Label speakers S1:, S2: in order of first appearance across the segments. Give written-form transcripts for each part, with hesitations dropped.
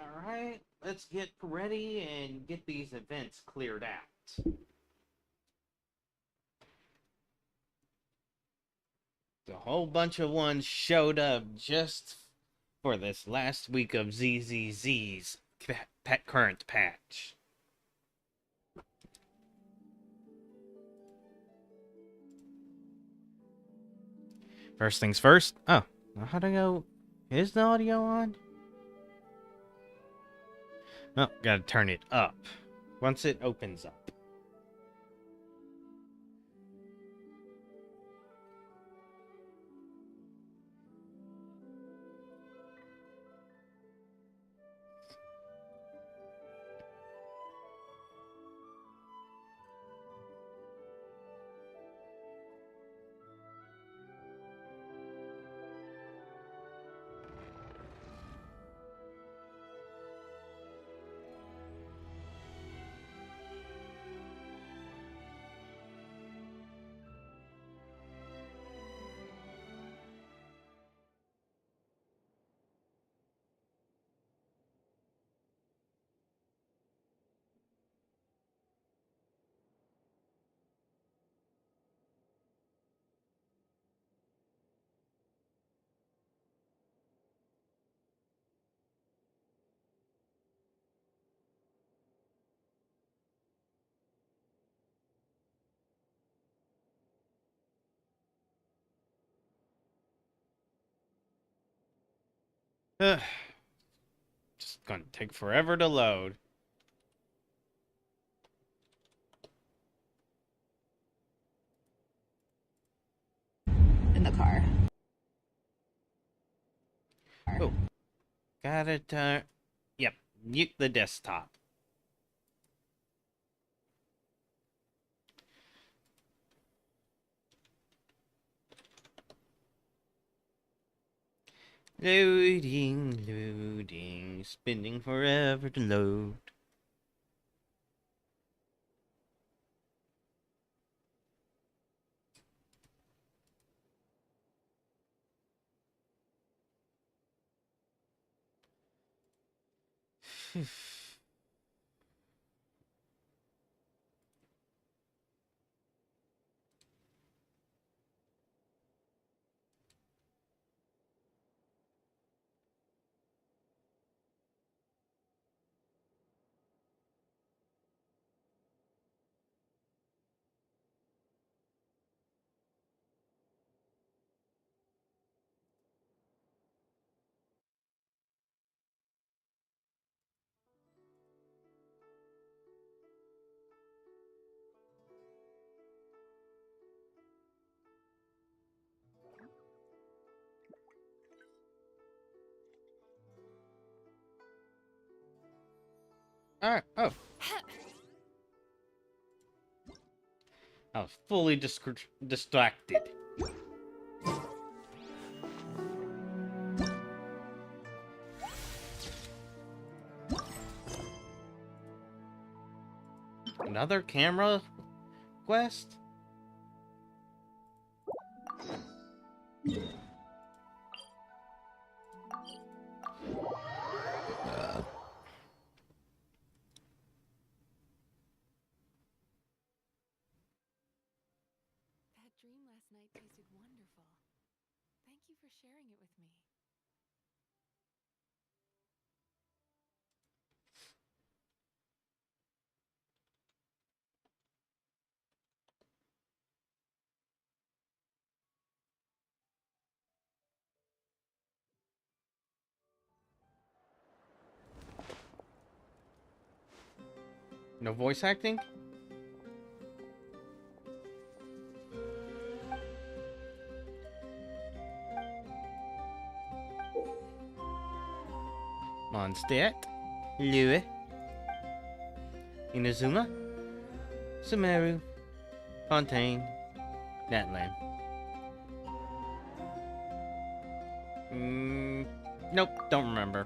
S1: Alright, let's get ready and get these events cleared out. A whole bunch of ones showed up just for this last week of ZZZ's pet current patch. First things first. Oh, how do I go? Is the audio on? Oh, gotta turn it up once it opens up. Just gonna take forever to load.
S2: In the car.
S1: Oh, gotta turn. Yep, mute the desktop. Loading, spending forever to load. Alright, oh. I was fully distracted. Another camera quest?
S3: That dream last night tasted wonderful. Thank you for sharing it with me.
S1: No voice acting? Mondstadt, Lue, Inazuma, Sumeru, Fontaine, Natlan. Nope, don't remember.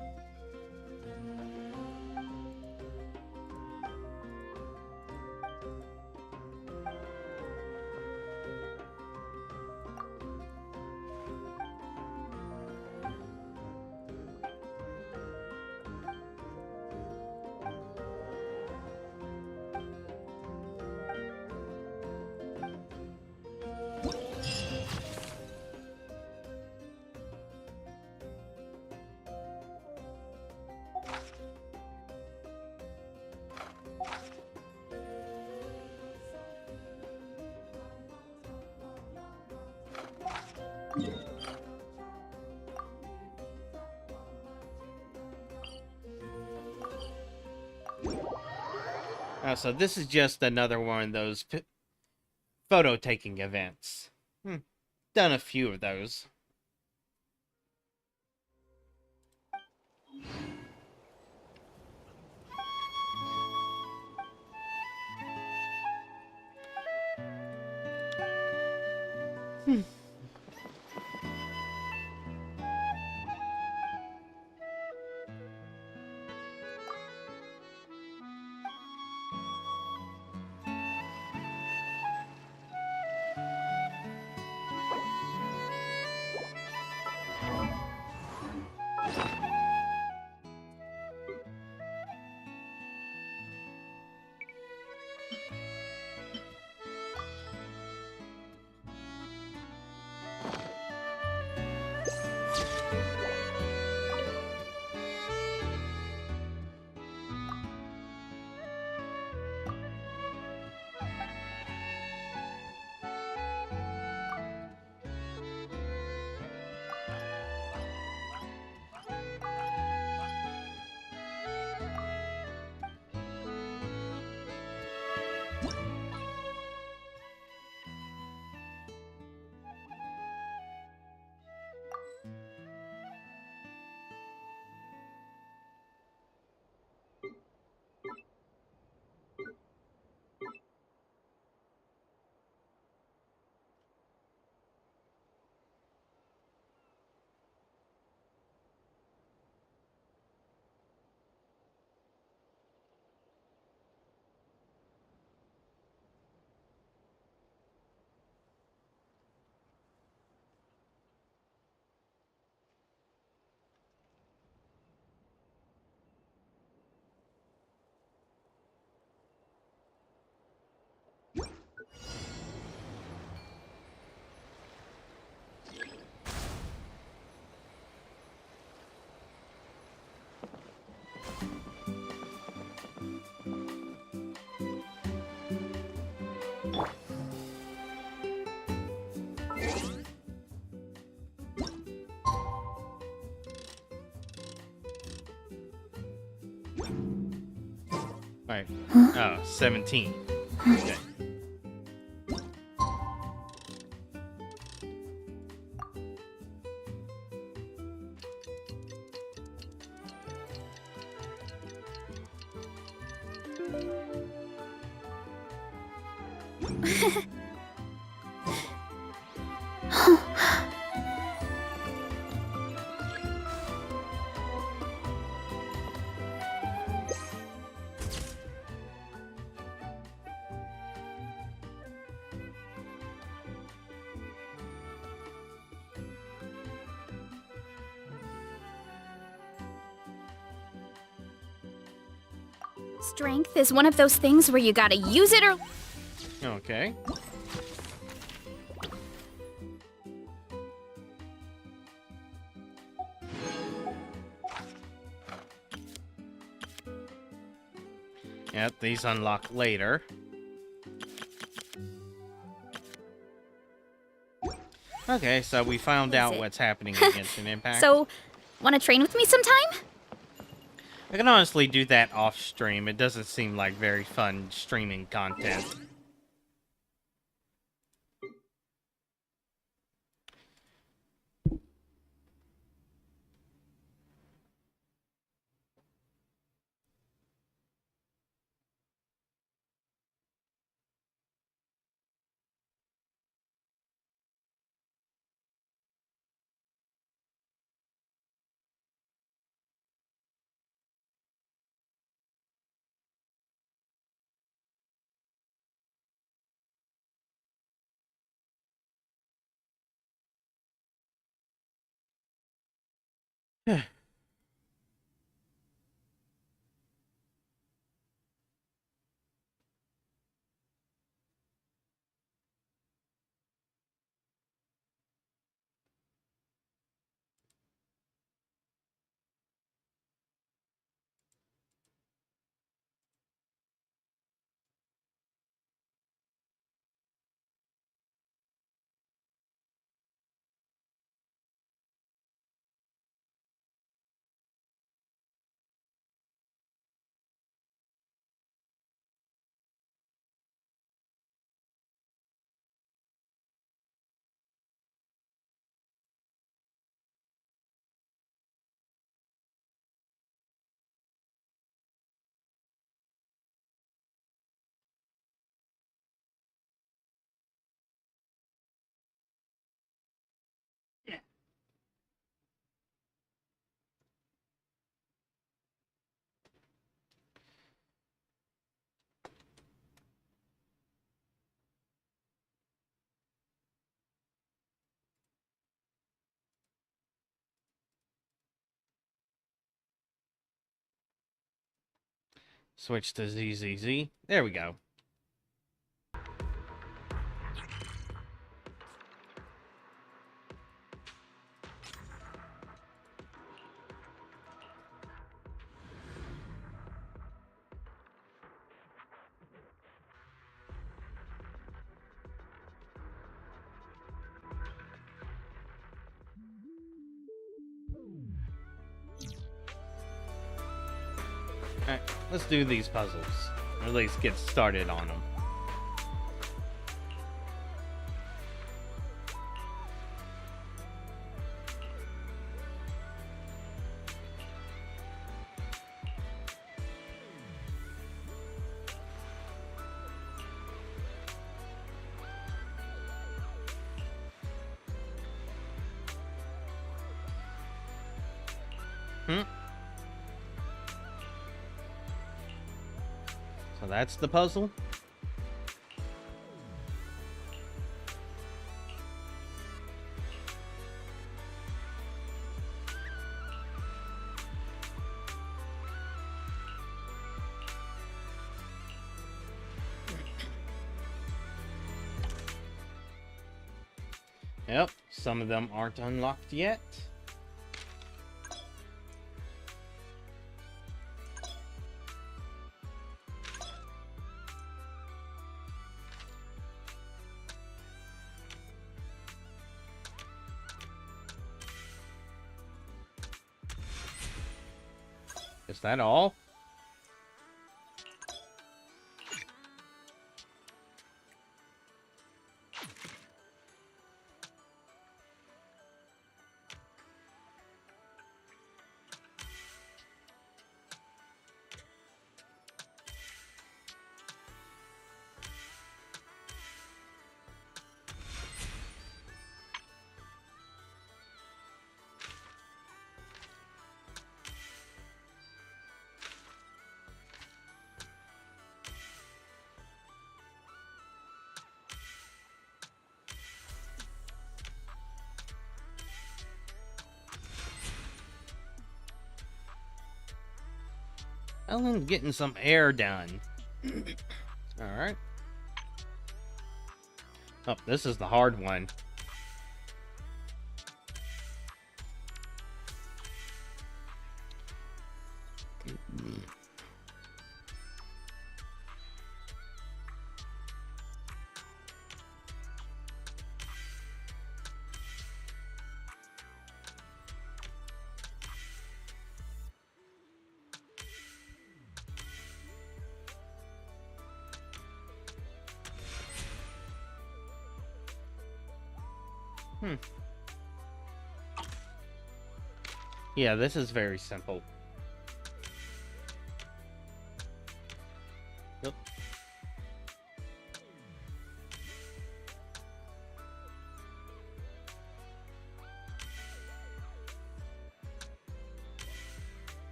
S1: So this is just another one of those photo taking events. Done a few of those. Right. Oh, 17. Okay.
S4: Strength is one of those things where you gotta use it or...
S1: Okay. Yep, these unlock later. Okay, so we found out what's happening in Genshin Impact.
S4: So, wanna train with me sometime?
S1: I can honestly do that off stream. It doesn't seem like very fun streaming content. Switch to ZZZ. There we go. Alright, let's do these puzzles. Or at least get started on them. So that's the puzzle. Yep, some of them aren't unlocked yet. Is that all? I'm getting some air done. Alright. Oh, this is the hard one. Yeah, this is very simple. Yep.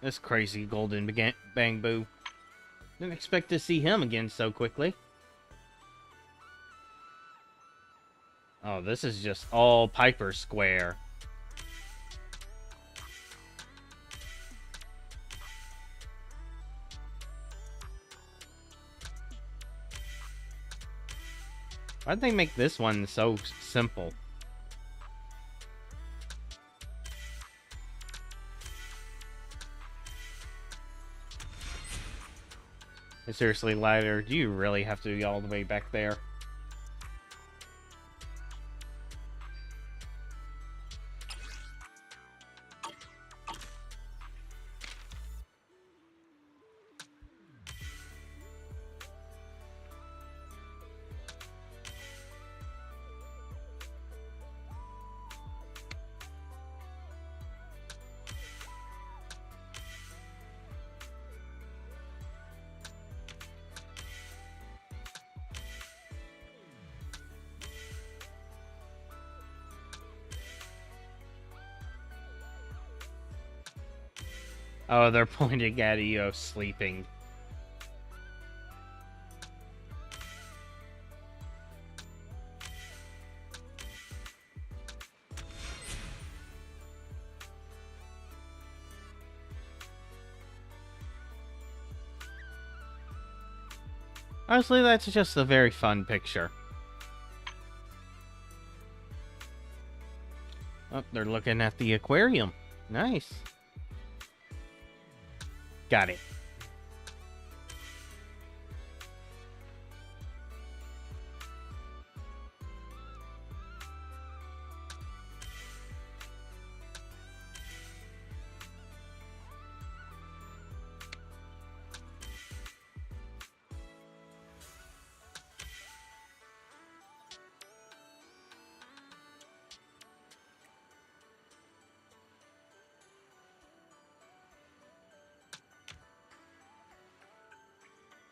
S1: This crazy golden bamboo. Didn't expect to see him again so quickly. Oh, this is just all Piper Square. Why'd they make this one so simple? Seriously, Lighter, do you really have to be all the way back there? Oh, they're pointing at Io sleeping. Honestly, that's just a very fun picture. Oh, they're looking at the aquarium. Nice. Got it.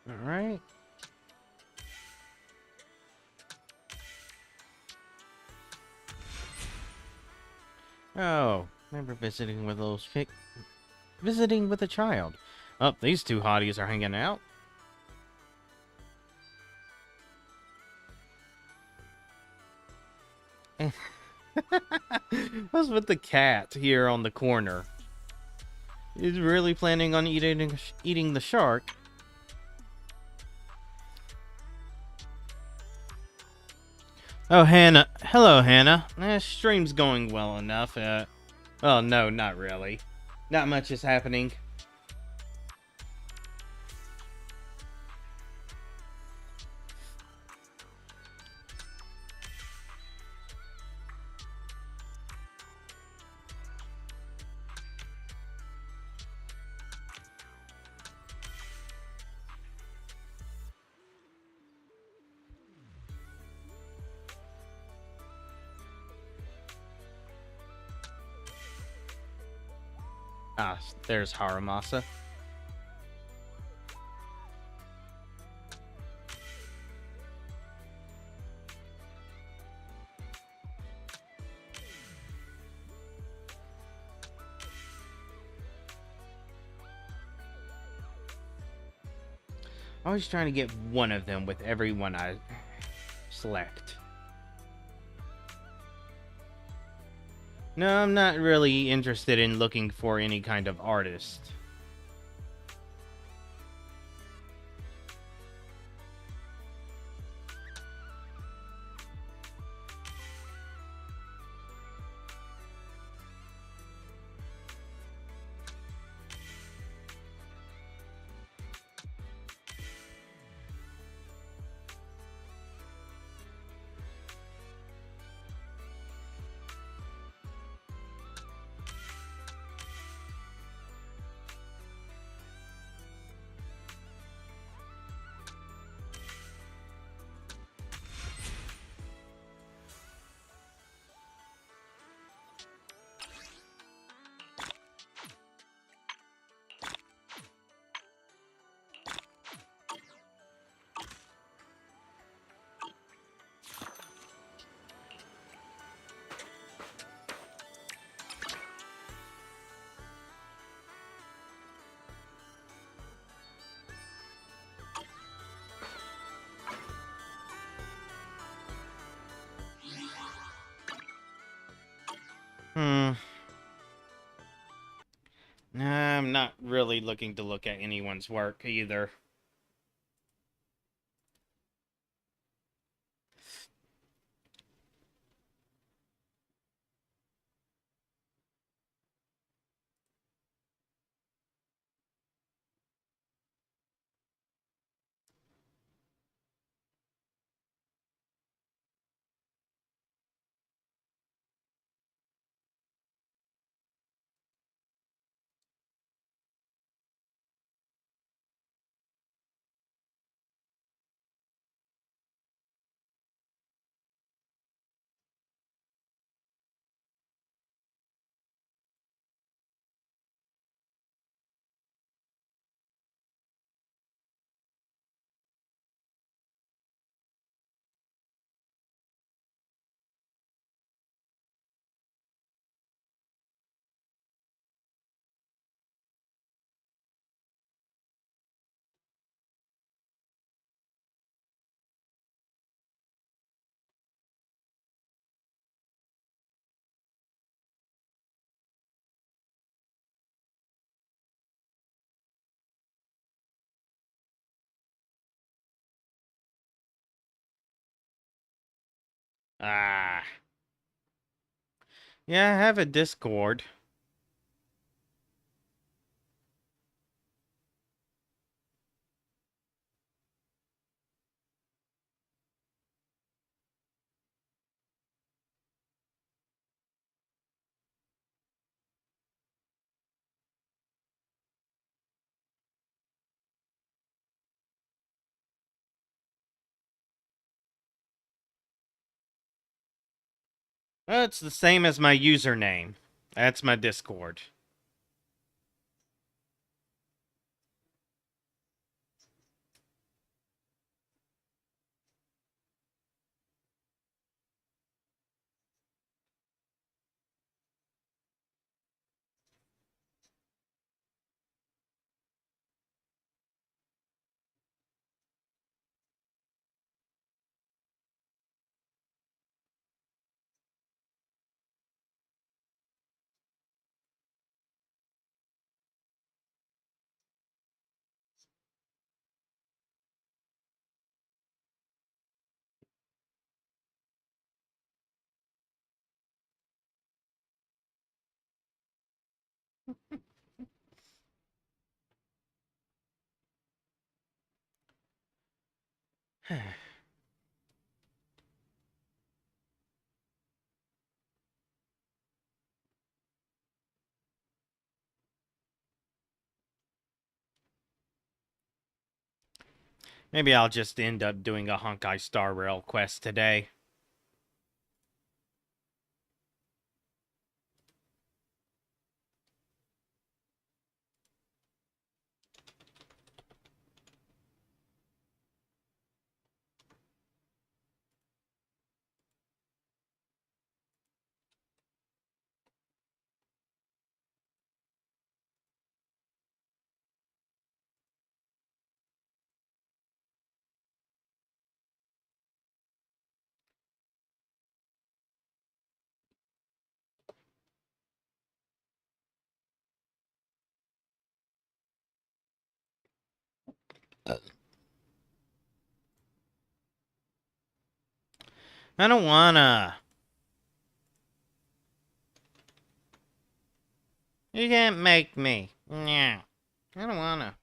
S1: All right. Oh, remember visiting with visiting with a child. Oh, these two hotties are hanging out. What's with the cat here on the corner? He's really planning on eating the shark. Oh, Hannah. Hello, Hannah. Stream's going well enough. Oh, no, not really. Not much is happening. Ah, there's Haramasa. Always trying to get one of them with everyone I select. No, I'm not really interested in looking for any kind of artist. Nah, I'm not really looking to look at anyone's work either. Ah. Yeah, I have a Discord. Well, it's the same as my username. That's my Discord. Maybe I'll just end up doing a Honkai Star Rail quest today. I don't wanna. You can't make me. Yeah. I don't wanna.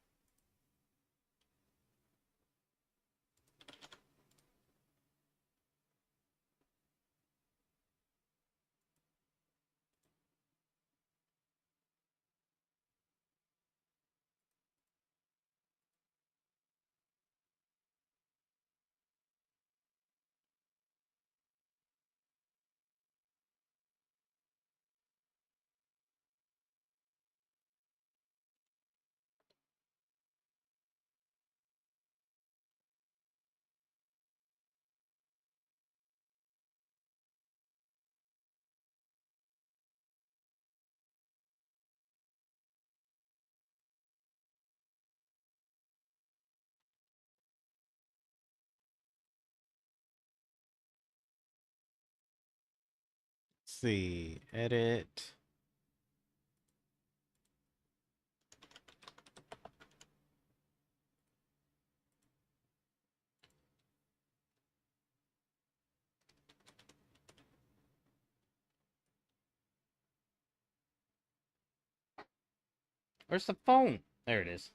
S1: Let's see. Edit. Where's the phone? There it is.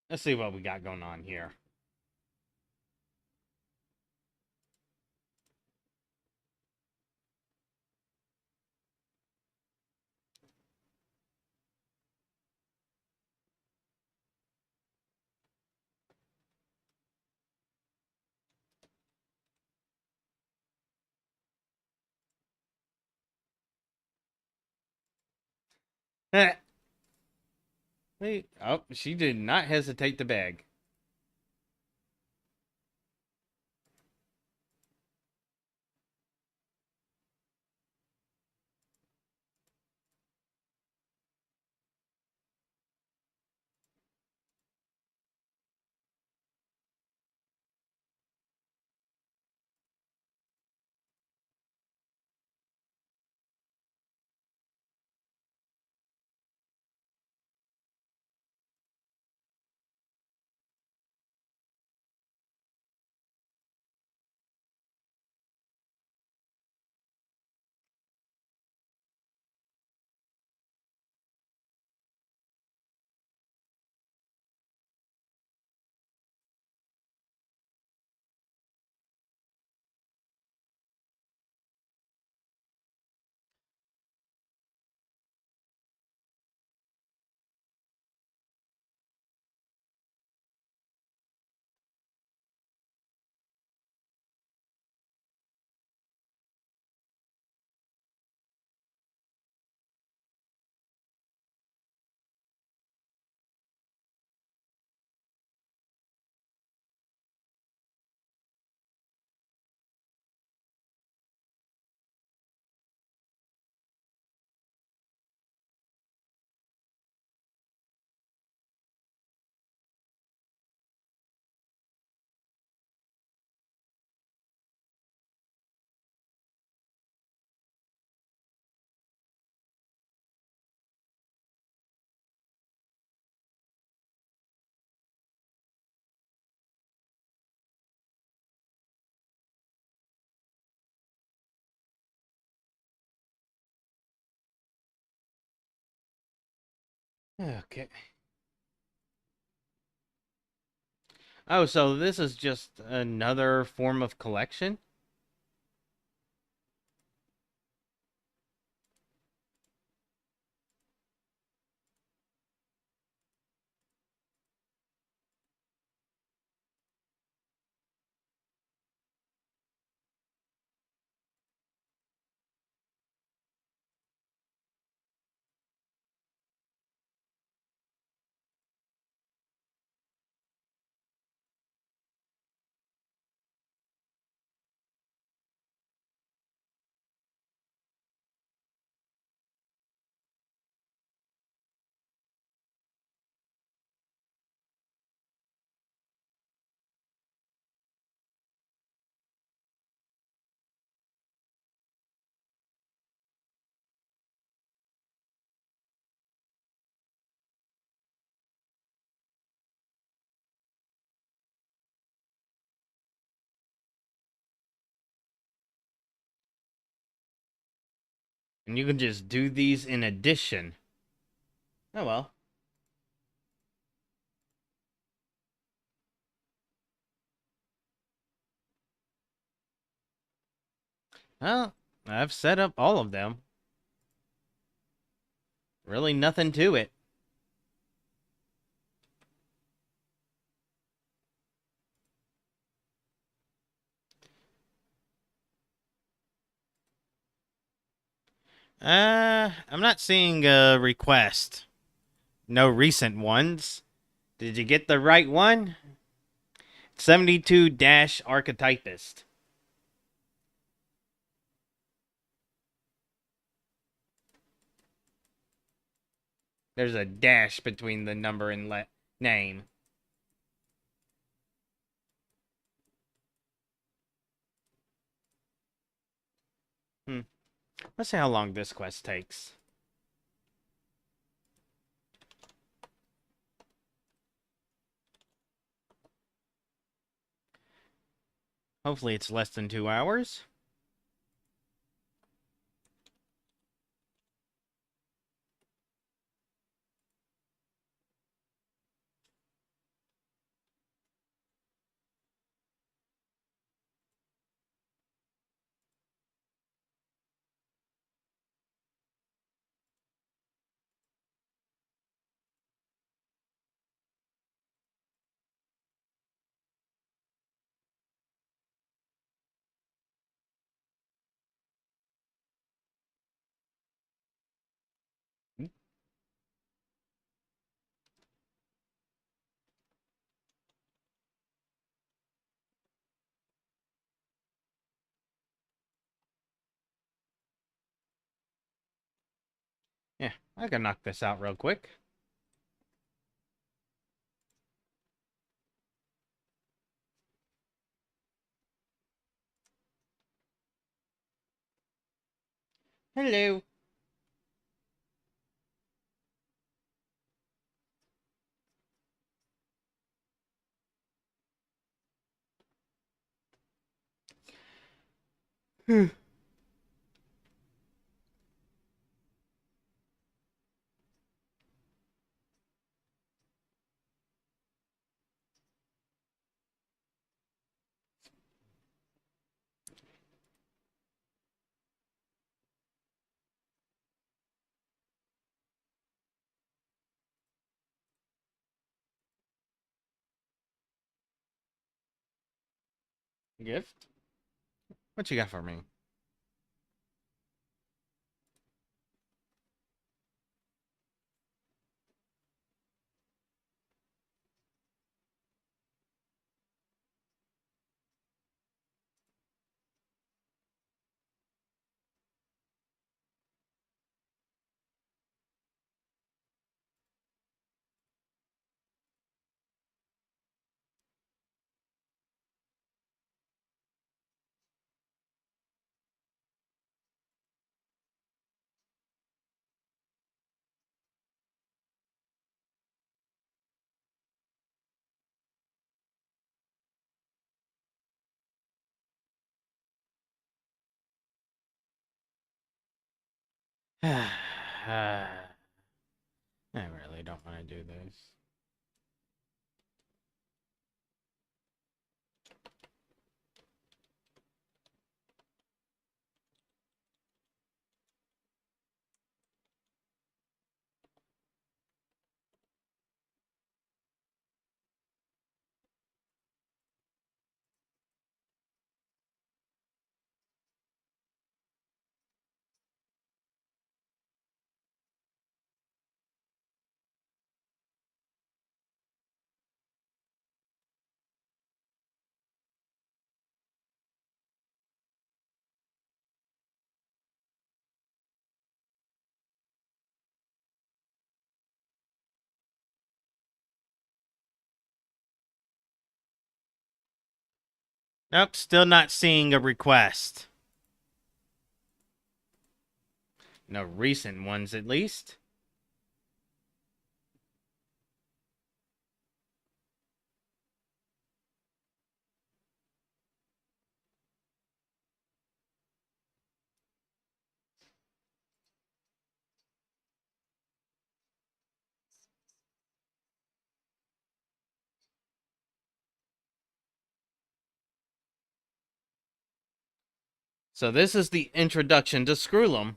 S1: Let's see what we got going on here. Wait. Oh, she did not hesitate to beg. Okay. Oh, so this is just another form of collection? And you can just do these in addition. Oh well. Well, I've set up all of them. Really nothing to it. I'm not seeing a request. No recent ones. Did you get the right one? 72 dash archetypist. There's a dash between the number and name. Hmm. Let's see how long this quest takes. Hopefully it's less than 2 hours. Yeah, I can knock this out real quick. Hello. Gift? What you got for me? I really don't want to do this. Nope, still not seeing a request. No recent ones, at least. So this is the introduction to Screwlum.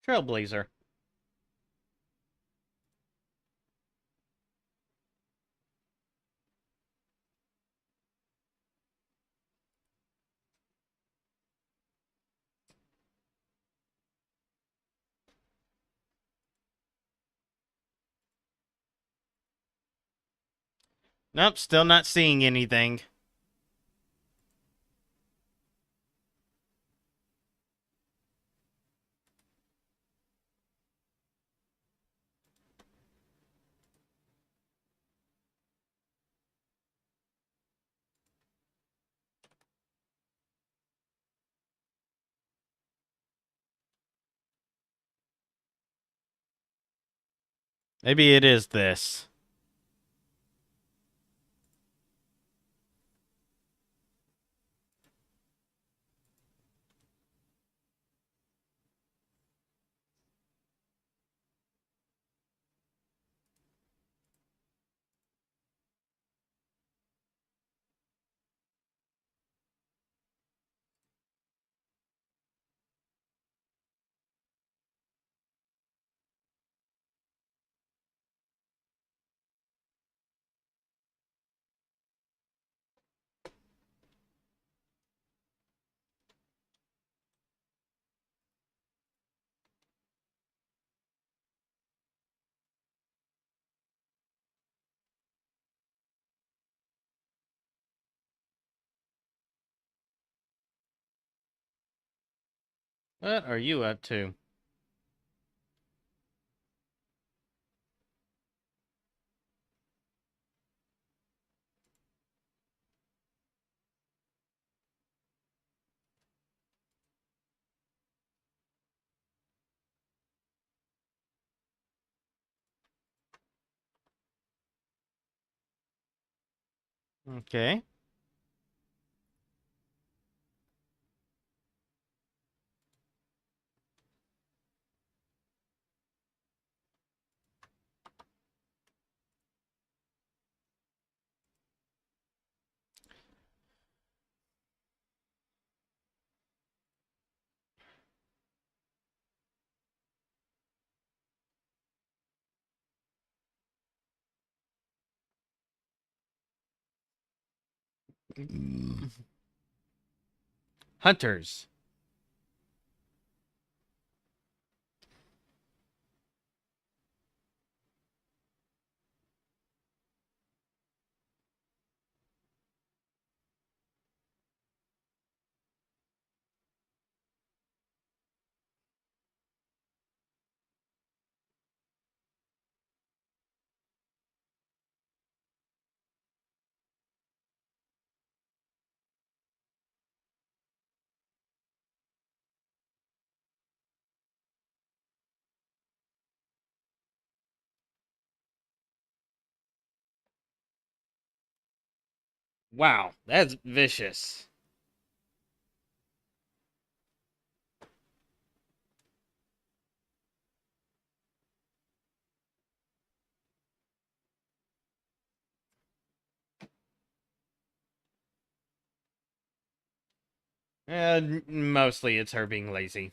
S1: Trailblazer. Nope, still not seeing anything. Maybe it is this. What are you up to? Okay. Hunters. Wow, that's vicious. Mostly it's her being lazy.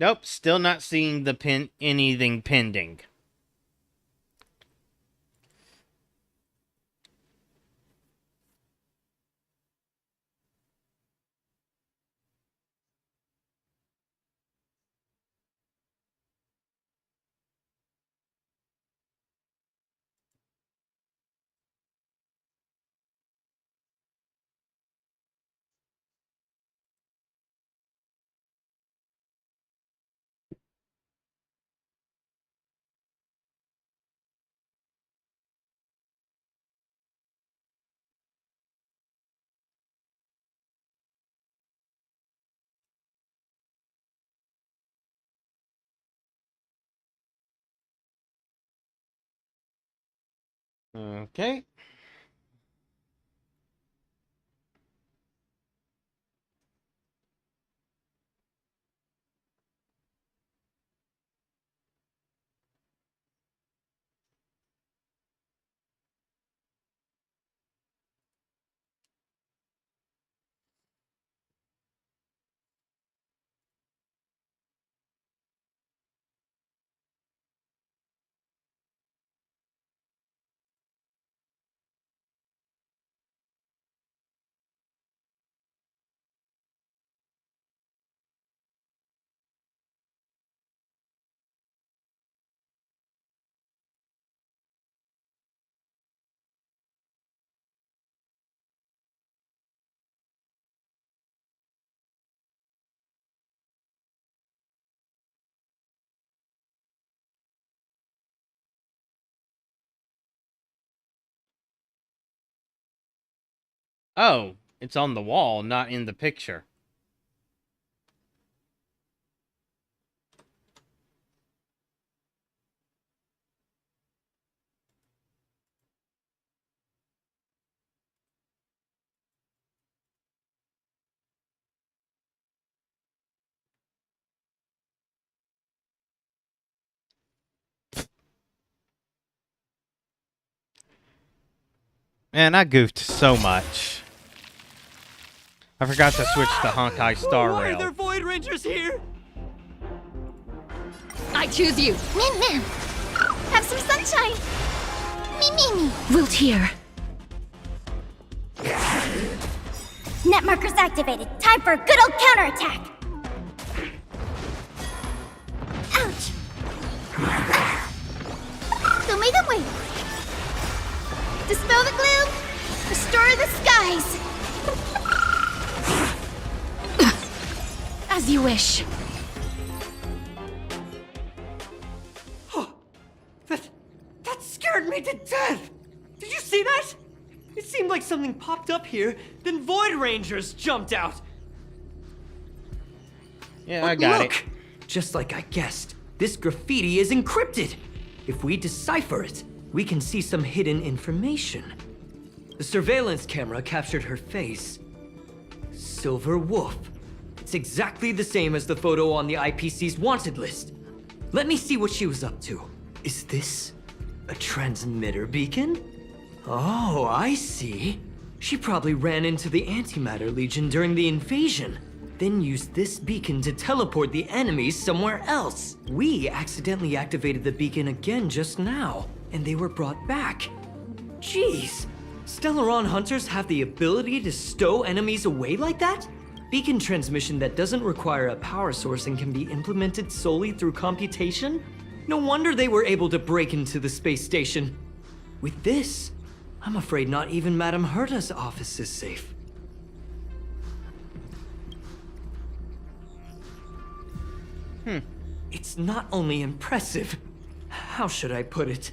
S1: Nope, still not seeing the anything pending. Okay. Oh, it's on the wall, not in the picture. Man, I goofed so much. I forgot to switch to Honkai Star
S5: Why
S1: Rail.
S5: are there Void Rangers here?
S2: I choose you.
S4: Min. Have some sunshine. Me.
S2: Wilt here.
S4: Net markers activated. Time for a good old counterattack. Ouch. Show me the way. Dispel the gloom. Restore the skies.
S2: As you wish.
S5: That scared me to death! Did you see that? It seemed like something popped up here, then Void Rangers jumped out.
S1: Yeah,
S5: But
S1: I got
S5: look,
S1: it.
S5: just like I guessed, this graffiti is encrypted. If we decipher it, we can see some hidden information. The surveillance camera captured her face. Silver Wolf. It's exactly the same as the photo on the IPC's wanted list. Let me see what she was up to. Is this a transmitter beacon? Oh, I see. She probably ran into the Antimatter Legion during the invasion, then used this beacon to teleport the enemies somewhere else. We accidentally activated the beacon again just now, and they were brought back. Jeez, Stellaron hunters have the ability to stow enemies away like that? Beacon transmission that doesn't require a power source and can be implemented solely through computation? No wonder they were able to break into the space station. With this, I'm afraid not even Madame Herta's office is safe. It's not only impressive, how should I put it?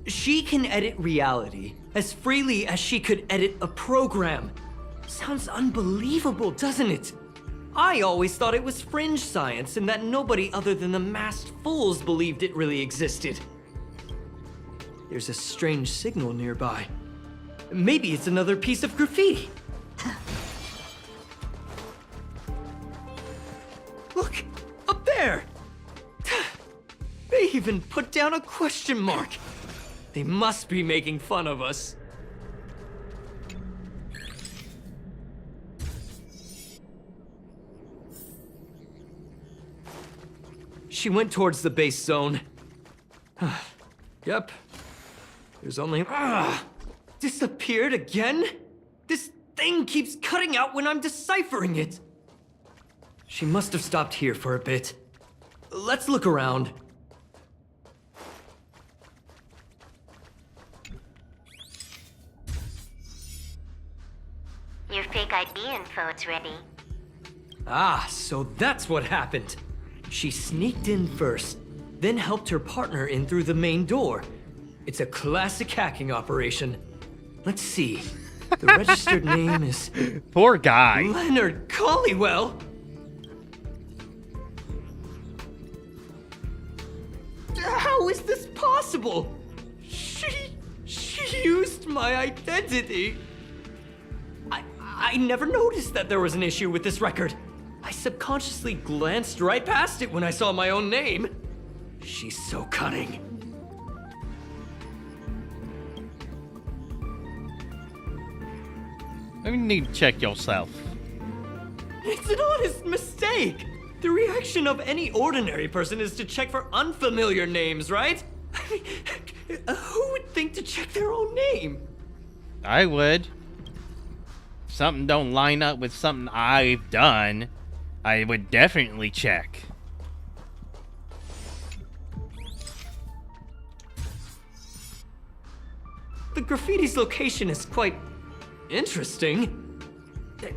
S5: She can edit reality as freely as she could edit a program. Sounds unbelievable, doesn't it? I always thought it was fringe science and that nobody other than the masked fools believed it really existed. There's a strange signal nearby. Maybe it's another piece of graffiti. Look, up there! They even put down a question mark. They must be making fun of us. She went towards the base zone. Yep. There's only... Disappeared again? This thing keeps cutting out when I'm deciphering it. She must have stopped here for a bit. Let's look around.
S6: Your fake ID info is ready.
S5: Ah, so that's what happened. She sneaked in first, then helped her partner in through the main door. It's a classic hacking operation. Let's see. The registered name is
S1: Poor guy.
S5: Leonard Collywell. How is this possible? She used my identity. I never noticed that there was an issue with this record. I subconsciously glanced right past it when I saw my own name. She's so cunning.
S1: You need to check yourself.
S5: It's an honest mistake. The reaction of any ordinary person is to check for unfamiliar names, right? Who would think to check their own name?
S1: I would. If something don't line up with something I've done, I would definitely check.
S5: The graffiti's location is quite interesting.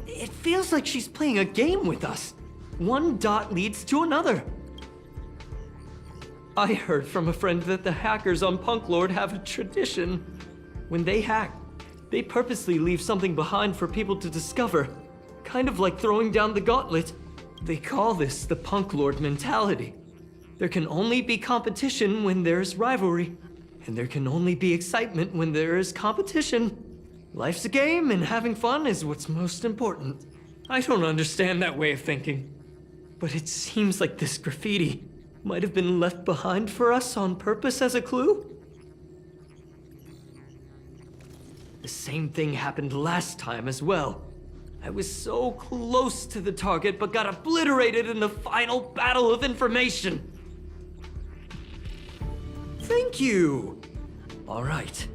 S5: It feels like she's playing a game with us. One dot leads to another. I heard from a friend that the hackers on Punk Lord have a tradition. When they hack, they purposely leave something behind for people to discover. Kind of like throwing down the gauntlet. They call this the Punk Lord mentality. There can only be competition when there's rivalry. And there can only be excitement when there is competition. Life's a game, and having fun is what's most important. I don't understand that way of thinking. But it seems like this graffiti might have been left behind for us on purpose as a clue. The same thing happened last time as well. I was so close to the target, but got obliterated in the final battle of information. Thank you. All right.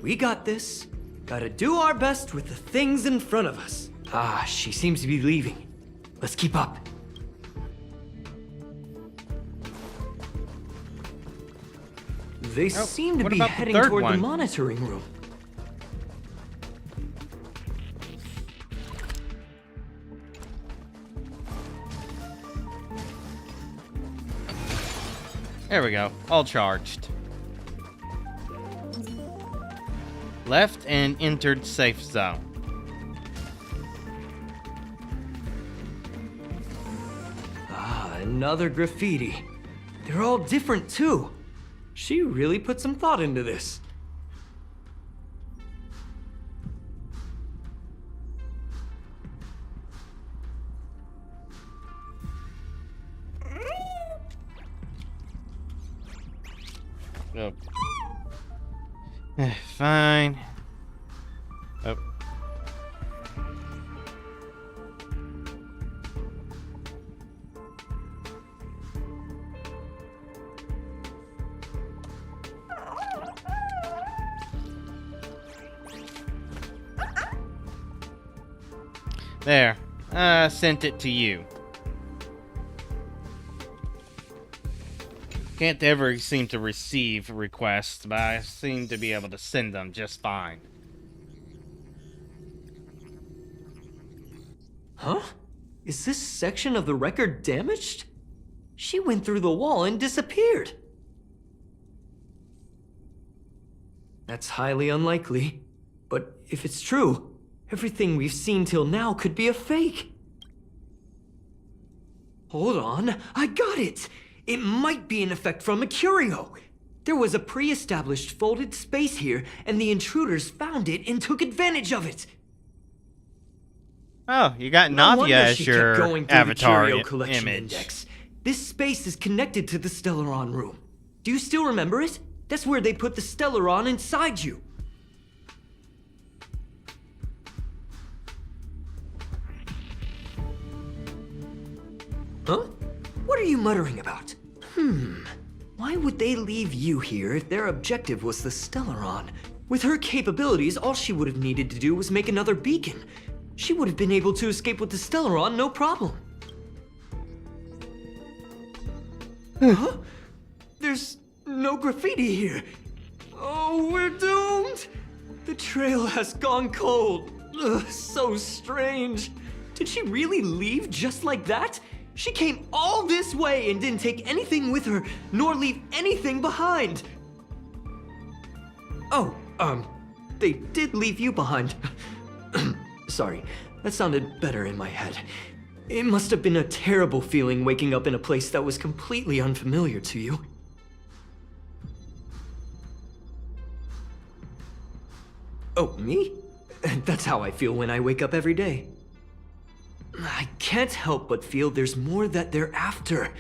S5: We got this. Gotta do our best with the things in front of us. Ah, she seems to be leaving. Let's keep up. They seem to
S1: what
S5: be
S1: about the
S5: heading
S1: third
S5: toward the
S1: one?
S5: monitoring room.
S1: There we go. All charged. Left and entered safe zone.
S5: Ah, another graffiti. They're all different too. She really put some thought into this.
S1: Oh. Fine. Oh. There. Sent it to you. Can't ever seem to receive requests, but I seem to be able to send them just fine.
S5: Huh? Is this section of the record damaged? She went through the wall and disappeared. That's highly unlikely. But if it's true, everything we've seen till now could be a fake. Hold on, I got it! It might be an effect from a curio. There was a pre-established folded space here, and the intruders found it and took advantage of it.
S1: Oh, you got
S5: No
S1: Nadia
S5: wonder
S1: as
S5: she kept
S1: your
S5: going through
S1: avatar
S5: the curio collection
S1: image.
S5: index. This space is connected to the Stellaron room. Do you still remember it? That's where they put the Stellaron inside you. Huh? What are you muttering about? Why would they leave you here if their objective was the Stellaron? With her capabilities, all she would have needed to do was make another beacon. She would have been able to escape with the Stellaron, no problem. Huh? There's no graffiti here. Oh, we're doomed! The trail has gone cold. Ugh, so strange. Did she really leave just like that? She came all this way and didn't take anything with her, nor leave anything behind. Oh, they did leave you behind. Sorry, that sounded better in my head. It must have been a terrible feeling waking up in a place that was completely unfamiliar to you. Oh, me? That's how I feel when I wake up every day. I can't help but feel there's more that they're after.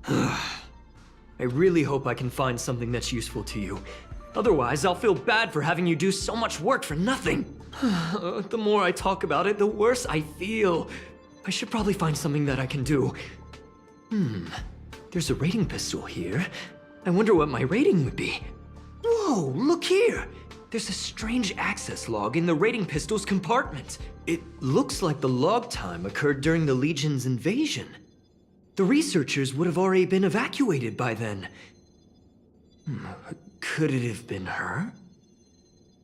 S5: I really hope I can find something that's useful to you. Otherwise, I'll feel bad for having you do so much work for nothing. The more I talk about it, the worse I feel. I should probably find something that I can do. There's a rating pistol here. I wonder what my rating would be. Whoa, look here! There's a strange access log in the rating pistol's compartment. It looks like the log time occurred during the Legion's invasion. The researchers would have already been evacuated by then. Could it have been her?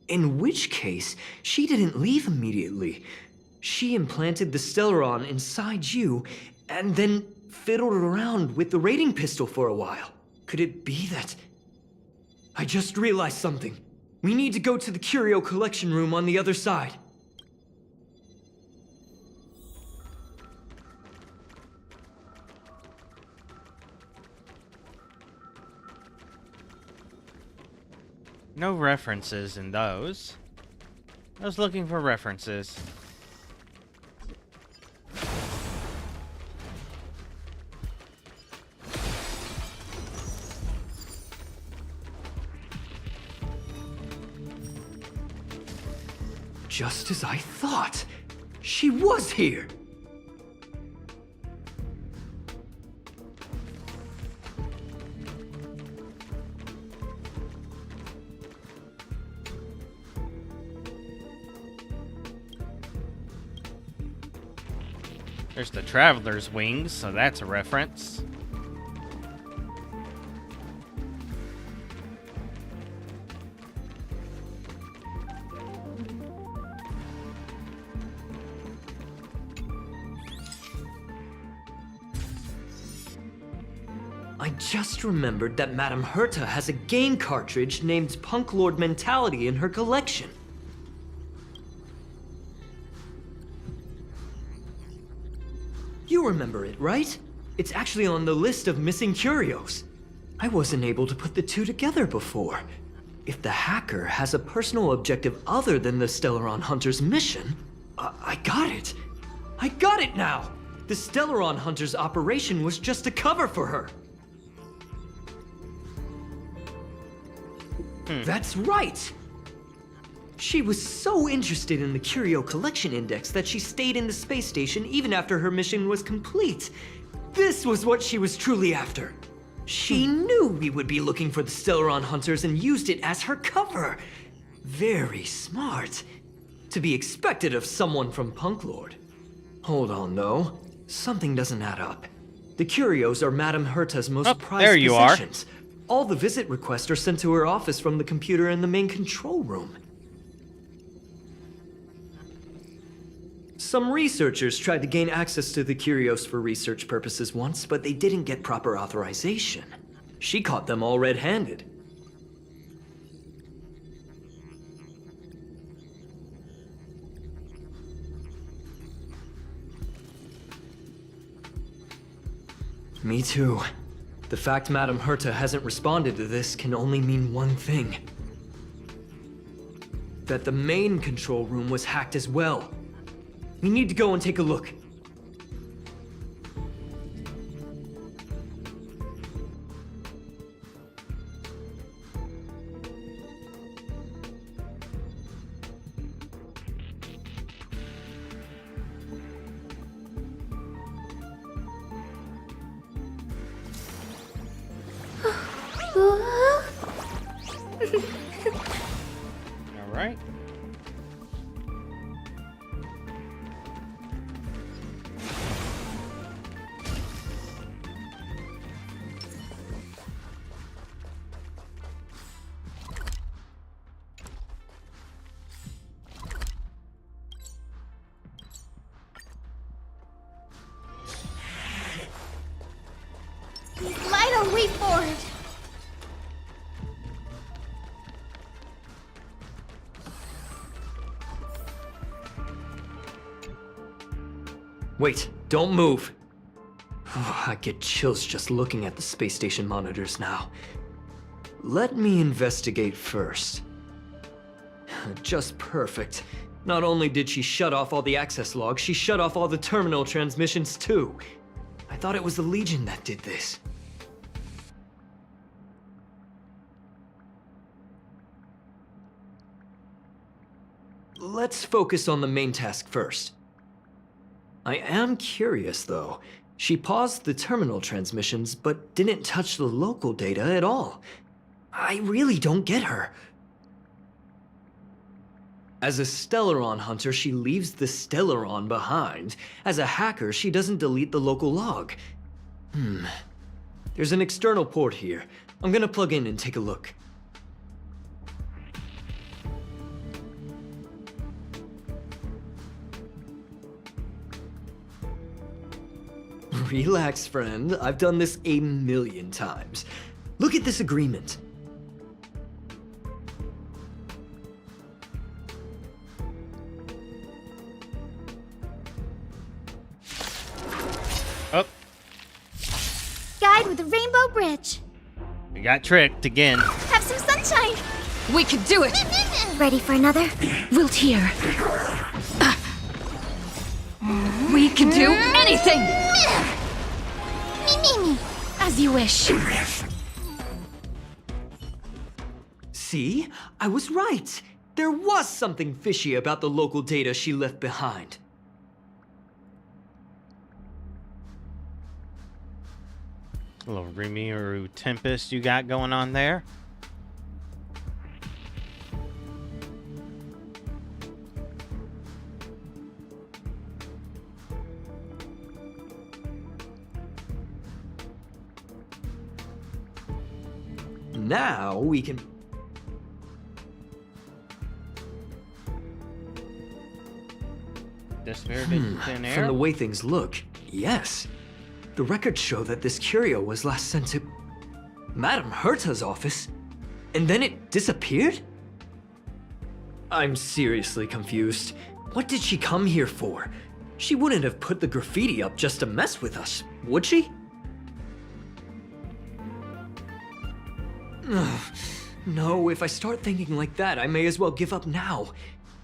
S5: In which case, she didn't leave immediately. She implanted the Stellaron inside you, and then fiddled around with the rating pistol for a while. Could it be that... I just realized something. We need to go to the curio collection room on the other side.
S1: No references in those. I was looking for references.
S5: Just as I thought. She was here.
S1: There's the Traveler's Wings, so that's a reference.
S5: I just remembered that Madame Herta has a game cartridge named Punk Lord Mentality in her collection. You remember it, right? It's actually on the list of missing curios. I wasn't able to put the two together before. If the hacker has a personal objective other than the Stellaron Hunter's mission, I got it. I got it now! The Stellaron Hunter's operation was just a cover for her. That's right! She was so interested in the Curio Collection Index that she stayed in the space station even after her mission was complete. This was what she was truly after. She knew we would be looking for the Stellaron Hunters and used it as her cover. Very smart. To be expected of someone from Punk Lord. Hold on, though. Something doesn't add up. The curios are Madame Herta's most prized
S1: there you
S5: possessions. All the visit requests are sent to her office from the computer in the main control room. Some researchers tried to gain access to the curios for research purposes once, but they didn't get proper authorization. She caught them all red-handed. Me too. The fact Madame Herta hasn't responded to this can only mean one thing. That the main control room was hacked as well. We need to go and take a look.
S1: All right.
S4: Light our way forward.
S5: Wait, don't move. Oh, I get chills just looking at the space station monitors now. Let me investigate first. Just perfect. Not only did she shut off all the access logs, she shut off all the terminal transmissions too. I thought it was the Legion that did this. Let's focus on the main task first. I am curious, though. She paused the terminal transmissions, but didn't touch the local data at all. I really don't get her. As a Stellaron hunter, she leaves the Stellaron behind. As a hacker, she doesn't delete the local log. There's an external port here. I'm gonna plug in and take a look. Relax, friend. I've done this a million times. Look at this agreement.
S1: Oh,
S4: Guide with a rainbow bridge.
S1: we got tricked again.
S4: Have some sunshine.
S2: We can do it!
S4: Ready for another?
S2: Wilt here. We can do anything!
S4: Me.
S2: As you wish.
S5: See? I was right. There was something fishy about the local data she left behind.
S1: A little Rimuru Tempest you got going on there.
S5: Now we can...
S1: Disappeared in thin
S5: From
S1: air.
S5: the way things look, yes. The records show that this curio was last sent to... Madame Herta's office? And then it disappeared? I'm seriously confused. What did she come here for? She wouldn't have put the graffiti up just to mess with us, would she? Ugh. No, if I start thinking like that, I may as well give up now.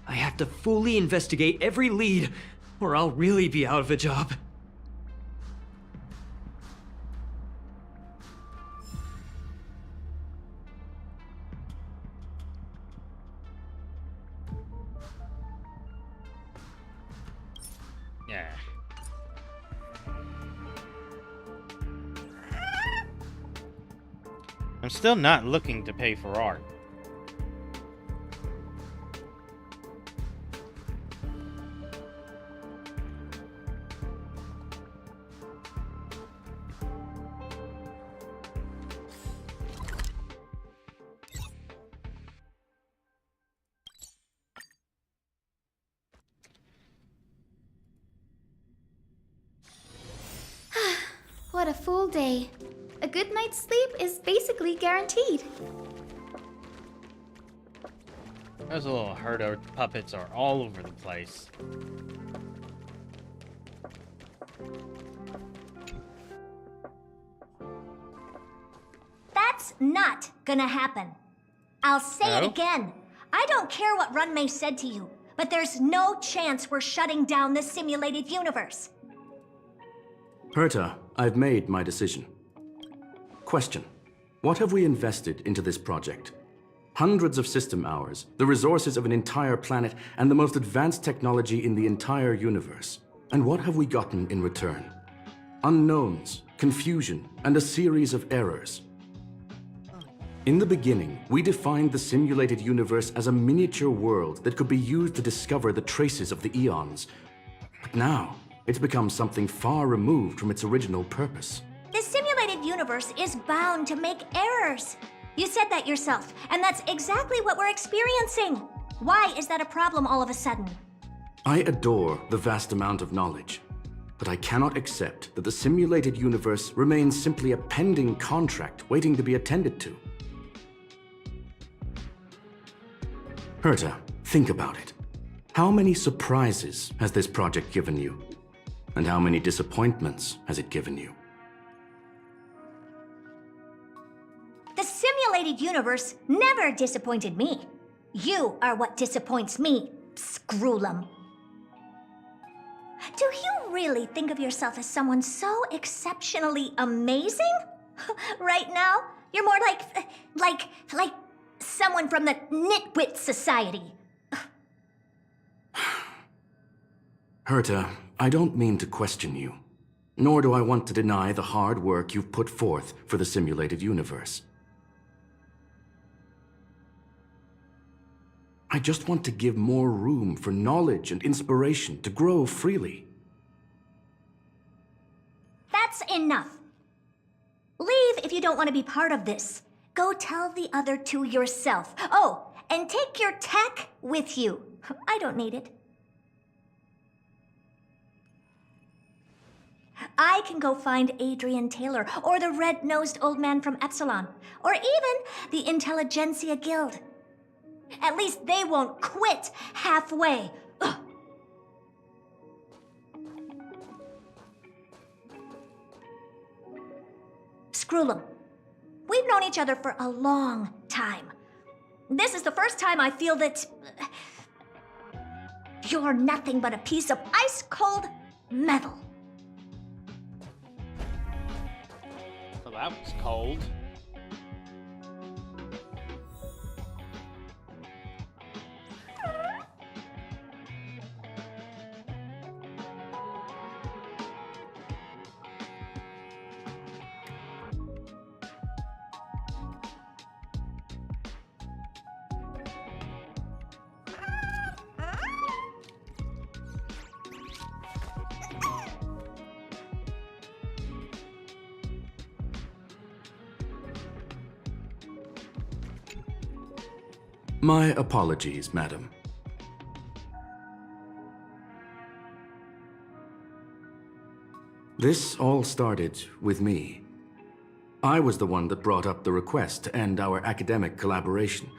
S5: I have to fully investigate every lead, or I'll really be out of a job.
S1: Yeah. I'm still not looking to pay for art.
S4: What a full day. A good night's sleep is basically guaranteed.
S1: Those little herder puppets are all over the place.
S7: That's not gonna happen. I'll say it again. I don't care what Runmei said to you, but there's no chance we're shutting down the simulated universe.
S8: Herta, I've made my decision. Question: what have we invested into this project? Hundreds of system hours, the resources of an entire planet, and the most advanced technology in the entire universe. And what have we gotten in return? Unknowns, confusion, and a series of errors. In the beginning, we defined the simulated universe as a miniature world that could be used to discover the traces of the eons. But now, it's become something far removed from its original purpose.
S7: The simulated universe is bound to make errors. You said that yourself, and that's exactly what we're experiencing. Why is that a problem all of a sudden?
S8: I adore the vast amount of knowledge, but I cannot accept that the simulated universe remains simply a pending contract waiting to be attended to. Herta, think about it. How many surprises has this project given you? And how many disappointments has it given you?
S7: The simulated universe never disappointed me. You are what disappoints me, Scroolum. Do you really think of yourself as someone so exceptionally amazing? Right now, you're more like someone from the Nitwit Society.
S8: Herta, I don't mean to question you, nor do I want to deny the hard work you've put forth for the simulated universe. I just want to give more room for knowledge and inspiration to grow freely.
S7: That's enough. Leave if you don't want to be part of this. Go tell the other two yourself. Oh, and take your tech with you. I don't need it. I can go find Adrian Taylor, or the red-nosed old man from Epsilon, or even the Intelligentsia Guild. At least they won't quit halfway. Ugh. Scroolum, we've known each other for a long time. This is the first time I feel that you're nothing but a piece of ice-cold metal.
S1: Well, that was cold.
S8: My apologies, madam. This all started with me. I was the one that brought up the request to end our academic collaboration.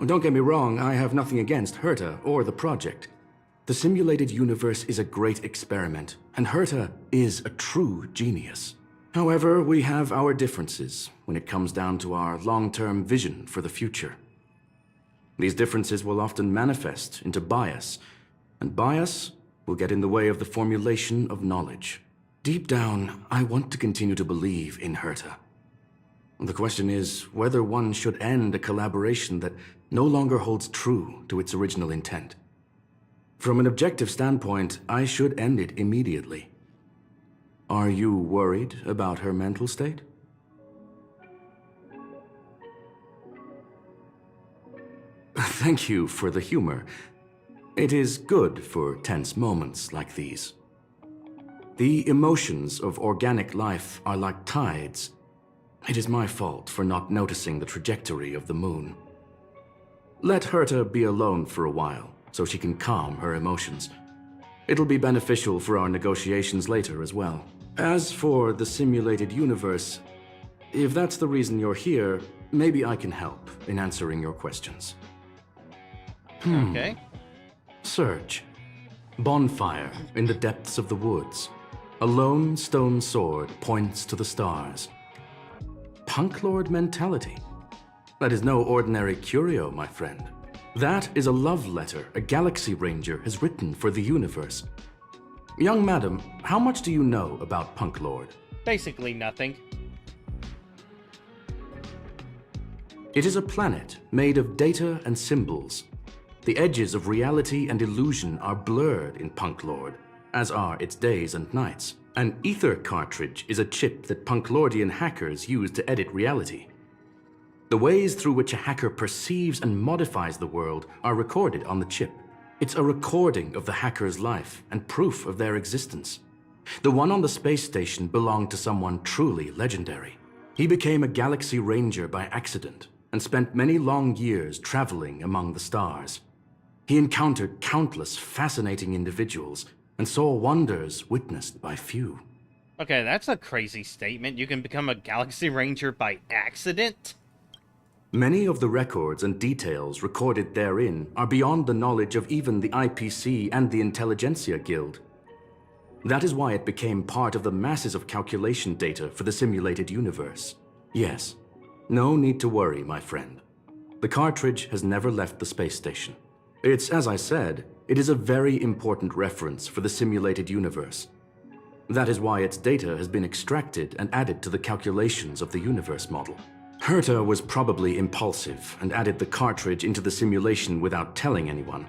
S8: Don't get me wrong, I have nothing against Herta or the project. The simulated universe is a great experiment, and Herta is a true genius. However, we have our differences when it comes down to our long-term vision for the future. These differences will often manifest into bias, and bias will get in the way of the formulation of knowledge. Deep down, I want to continue to believe in Herta. The question is whether one should end a collaboration that no longer holds true to its original intent. From an objective standpoint, I should end it immediately. Are you worried about her mental state? Thank you for the humor. It is good for tense moments like these. The emotions of organic life are like tides. It is my fault for not noticing the trajectory of the moon. Let Herta be alone for a while, so she can calm her emotions. It'll be beneficial for our negotiations later as well. As for the simulated universe, if that's the reason you're here, maybe I can help in answering your questions.
S1: Okay.
S8: Surge. Bonfire in the depths of the woods. A lone stone sword points to the stars. Punk Lord mentality. That is no ordinary curio, my friend. That is a love letter a Galaxy Ranger has written for the universe. Young madam, how much do you know about Punk Lord?
S1: Basically nothing.
S8: It is a planet made of data and symbols. The edges of reality and illusion are blurred in Punk Lord, as are its days and nights. An ether cartridge is a chip that Punklordian hackers use to edit reality. The ways through which a hacker perceives and modifies the world are recorded on the chip. It's a recording of the hacker's life and proof of their existence. The one on the space station belonged to someone truly legendary. He became a Galaxy Ranger by accident and spent many long years traveling among the stars. He encountered countless fascinating individuals and saw wonders witnessed by few.
S1: Okay, that's a crazy statement. You can become a Galaxy Ranger by accident?
S8: Many of the records and details recorded therein are beyond the knowledge of even the IPC and the Intelligentsia Guild. That is why it became part of the masses of calculation data for the simulated universe. Yes, no need to worry, my friend. The cartridge has never left the space station. It's, as I said, it is a very important reference for the simulated universe. That is why its data has been extracted and added to the calculations of the universe model. Herta was probably impulsive and added the cartridge into the simulation without telling anyone,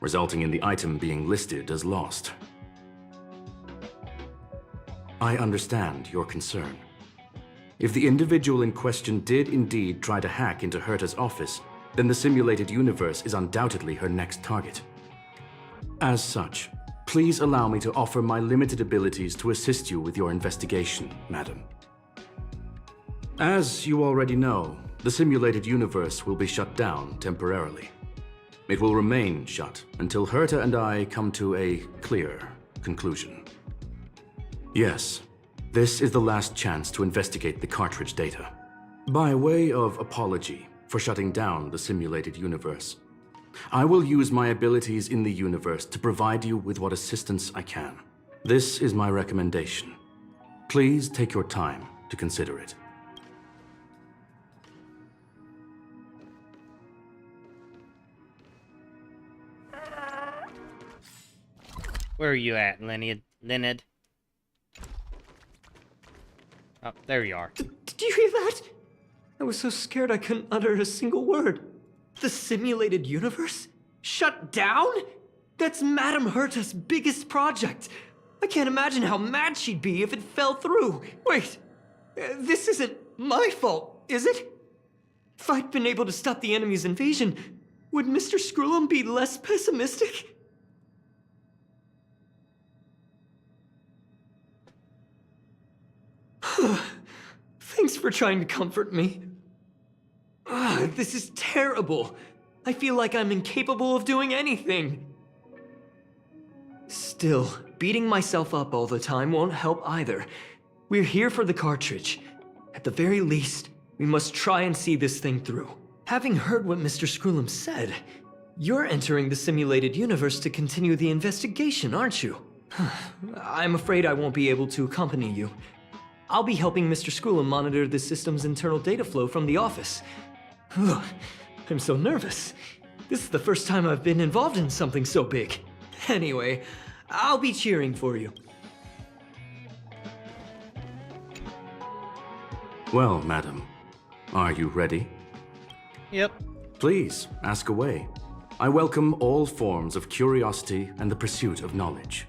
S8: resulting in the item being listed as lost. I understand your concern. If the individual in question did indeed try to hack into Herta's office, then the simulated universe is undoubtedly her next target. As such, please allow me to offer my limited abilities to assist you with your investigation, madam. As you already know, the simulated universe will be shut down temporarily. It will remain shut until Herta and I come to a clear conclusion. Yes, this is the last chance to investigate the cartridge data. By way of apology for shutting down the simulated universe, I will use my abilities in the universe to provide you with what assistance I can. This is my recommendation. Please take your time to consider it.
S1: Where are you at, Leonid? Oh, there you are.
S5: Did you hear that? I was so scared I couldn't utter a single word. The simulated universe? Shut down? That's Madame Herta's biggest project. I can't imagine how mad she'd be if it fell through. Wait, this isn't my fault, is it? If I'd been able to stop the enemy's invasion, would Mr. Skrullum be less pessimistic? Thanks for trying to comfort me. This is terrible. I feel like I'm incapable of doing anything. Still, beating myself up all the time won't help either. We're here for the cartridge, At the very least, we must try and see this thing through. Having heard what Mr. Scroolum said, you're entering the simulated universe to continue the investigation, aren't you? I'm afraid I won't be able to accompany you. I'll be helping Mr. Scroolum monitor the system's internal data flow from the office. Ugh, I'm so nervous. This is the first time I've been involved in something so big. Anyway, I'll be cheering for you.
S8: Well, madam, are you ready?
S1: Yep.
S8: Please, ask away. I welcome all forms of curiosity and the pursuit of knowledge.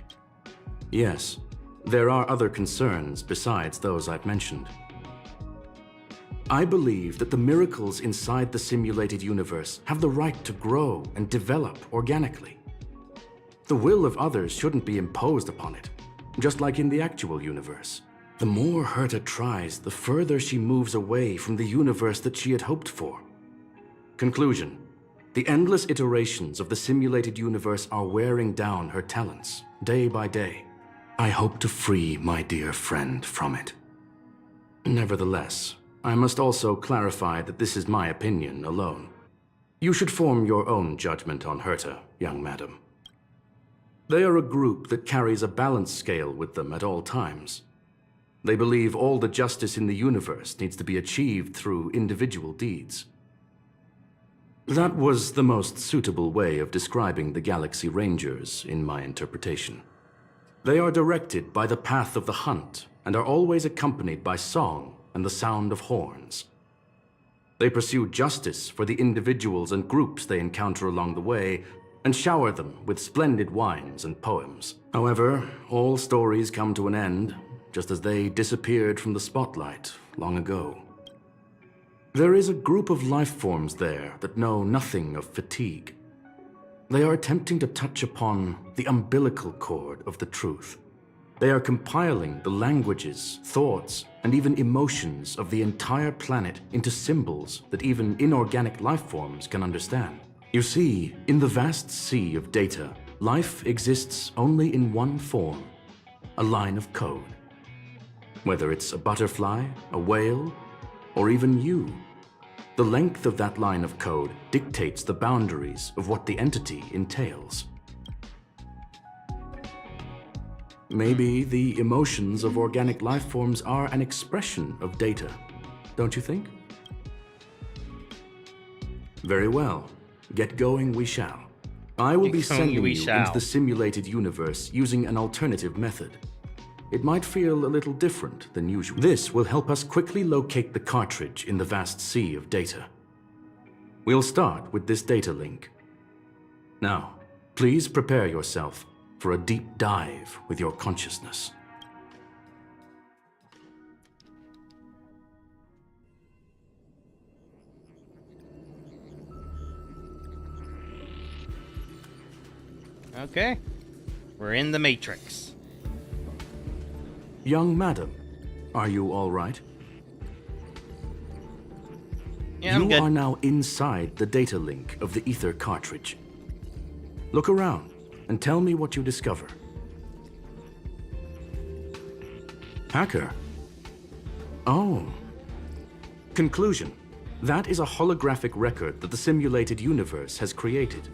S8: Yes, there are other concerns besides those I've mentioned. I believe that the miracles inside the simulated universe have the right to grow and develop organically. The will of others shouldn't be imposed upon it, just like in the actual universe. The more Herta tries, the further she moves away from the universe that she had hoped for. Conclusion. The endless iterations of the simulated universe are wearing down her talents, day by day. I hope to free my dear friend from it. Nevertheless, I must also clarify that this is my opinion alone. You should form your own judgment on Herta, young madam. They are a group that carries a balance scale with them at all times. They believe all the justice in the universe needs to be achieved through individual deeds. That was the most suitable way of describing the Galaxy Rangers, in my interpretation. They are directed by the path of the hunt and are always accompanied by song and the sound of horns. They pursue justice for the individuals and groups they encounter along the way and shower them with splendid wines and poems. However, all stories come to an end, just as they disappeared from the spotlight long ago. There is a group of life forms there that know nothing of fatigue. They are attempting to touch upon the umbilical cord of the truth. They are compiling the languages, thoughts, and even emotions of the entire planet into symbols that even inorganic life forms can understand. You see, in the vast sea of data, life exists only in one form, a line of code. Whether it's a butterfly, a whale, or even you, the length of that line of code dictates the boundaries of what the entity entails. Maybe the emotions of organic life forms are an expression of data, don't you think? Very well. Get going we shall. I will be sending you into the simulated universe using an alternative method. It might feel a little different than usual. This will help us quickly locate the cartridge in the vast sea of data. We'll start with this data link. Now, please prepare yourself for a deep dive with your consciousness.
S1: Okay. We're in the Matrix.
S8: Young madam, are you all right?
S1: Yeah, I'm
S8: you
S1: good.
S8: are now inside the data link of the ether cartridge. Look around and tell me what you discover. Hacker. Oh. Conclusion. That is a holographic record that the simulated universe has created.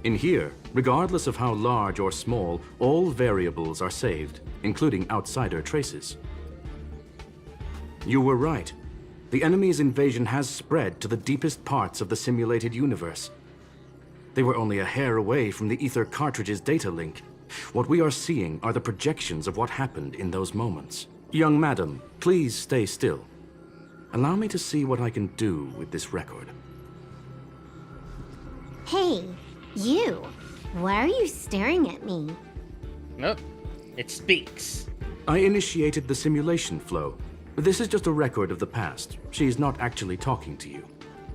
S8: In here, regardless of how large or small, all variables are saved, including outsider traces. You were right. The enemy's invasion has spread to the deepest parts of the simulated universe. They were only a hair away from the ether cartridge's data link. What we are seeing are the projections of what happened in those moments. Young madam, please stay still. Allow me to see what I can do with this record.
S9: Hey, you. Why are you staring at me?
S1: Nope. It speaks.
S8: I initiated the simulation flow. This is just a record of the past. She's not actually talking to you.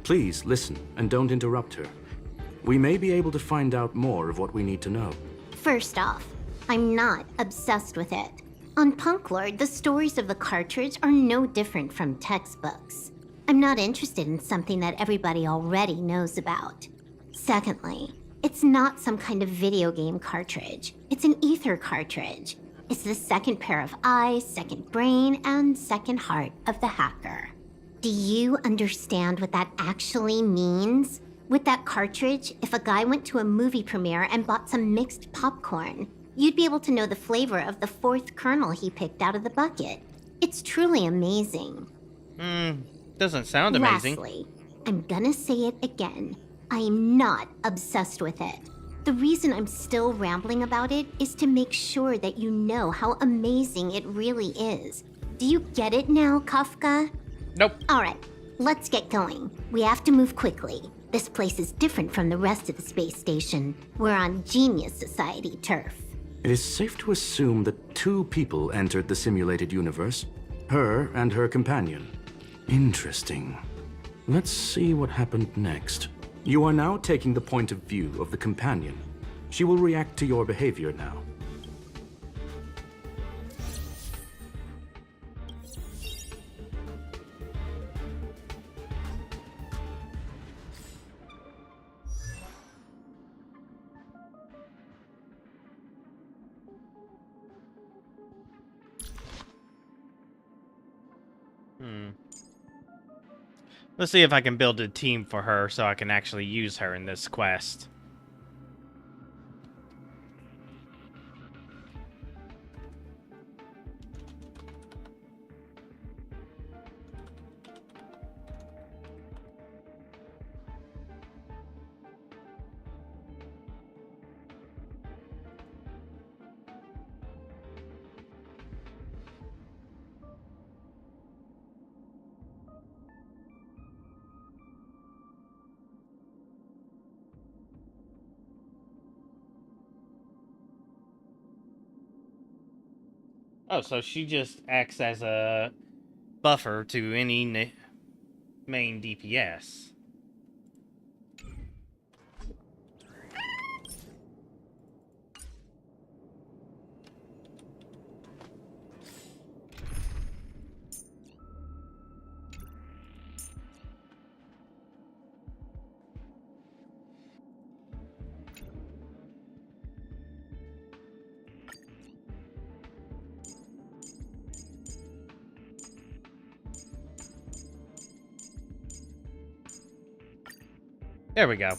S8: Please listen and don't interrupt her. We may be able to find out more of what we need to know.
S9: First off, I'm not obsessed with it. On Punklord, the stories of the cartridge are no different from textbooks. I'm not interested in something that everybody already knows about. Secondly, it's not some kind of video game cartridge. It's an ether cartridge. It's the second pair of eyes, second brain, and second heart of the hacker. Do you understand what that actually means? With that cartridge, if a guy went to a movie premiere and bought some mixed popcorn, you'd be able to know the flavor of the fourth kernel he picked out of the bucket. It's truly amazing.
S1: Doesn't sound amazing.
S9: Lastly, I'm gonna say it again. I am not obsessed with it. The reason I'm still rambling about it is to make sure that you know how amazing it really is. Do you get it now, Kafka?
S1: Nope.
S9: Alright, let's get going. We have to move quickly. This place is different from the rest of the space station. We're on Genius Society turf.
S8: It is safe to assume that 2 people entered the simulated universe. Her and her companion. Interesting. Let's see what happened next. You are now taking the point of view of the companion. She will react to your behavior now.
S1: Let's see if I can build a team for her so I can actually use her in this quest. Oh, so she just acts as a buffer to any main DPS. There we go.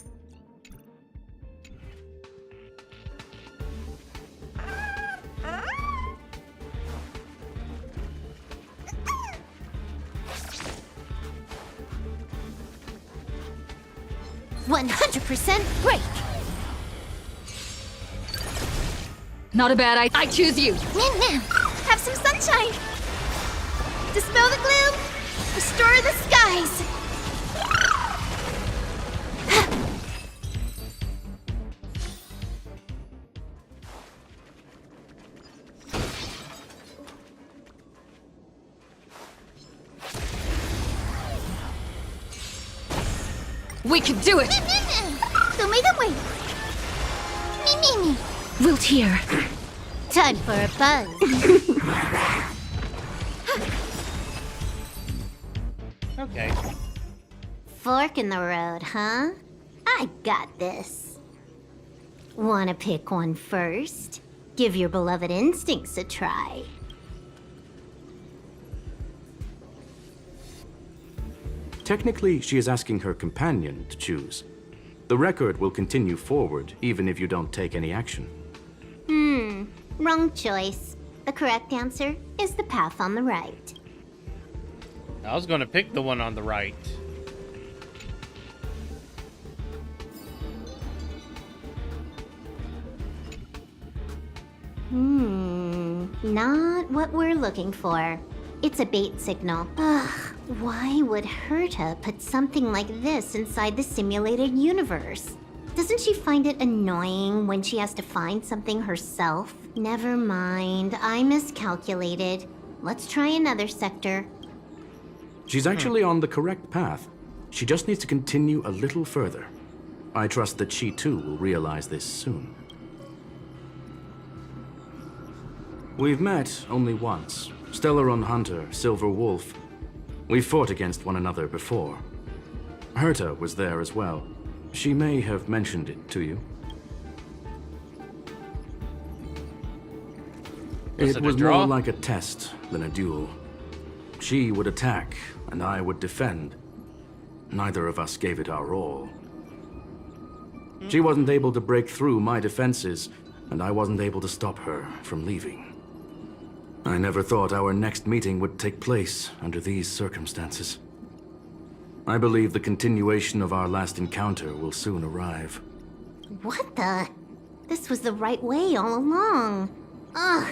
S9: %100% break!
S2: Not a bad idea. I choose you.
S7: Have some sunshine! Dispel the gloom! Restore the skies!
S2: We can do it.
S7: Me.
S2: Wilt here.
S9: Time for a buzz.
S1: Okay.
S9: Fork in the road, huh? I got this. Wanna pick one first? Give your beloved instincts a try.
S8: Technically, she is asking her companion to choose. The record will continue forward, even if you don't take any action.
S9: Wrong choice. The correct answer is the path on the right.
S1: I was gonna pick the one on the right.
S9: Not what we're looking for. It's a bait signal. Ugh, why would Herta put something like this inside the simulated universe? Doesn't she find it annoying when she has to find something herself? Never mind, I miscalculated. Let's try another sector.
S8: She's actually on the correct path. She just needs to continue a little further. I trust that she too will realize this soon. We've met only once. Stellaron Hunter, Silver Wolf. We fought against one another before. Herta was there as well. She may have mentioned it to you. It
S1: a
S8: was
S1: draw?
S8: more like a test than a duel. She would attack, and I would defend. Neither of us gave it our all. She wasn't able to break through my defenses, and I wasn't able to stop her from leaving. I never thought our next meeting would take place under these circumstances. I believe the continuation of our last encounter will soon arrive.
S9: What the? This was the right way all along. Ugh,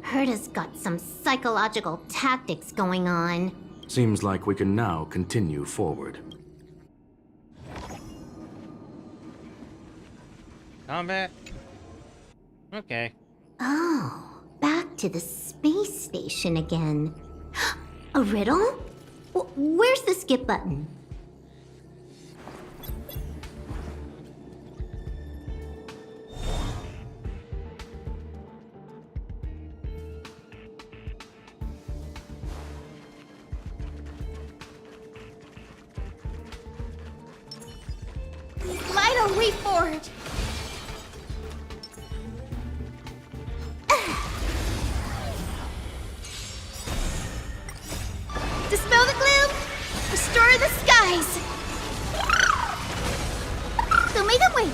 S9: Herta's got some psychological tactics going on.
S8: Seems like we can now continue forward.
S1: Combat? Okay.
S9: Oh, back to the space station again. A riddle? Where's the skip button?
S7: Light a way forward! Dispel the gloom! Restore the skies! Show me the way!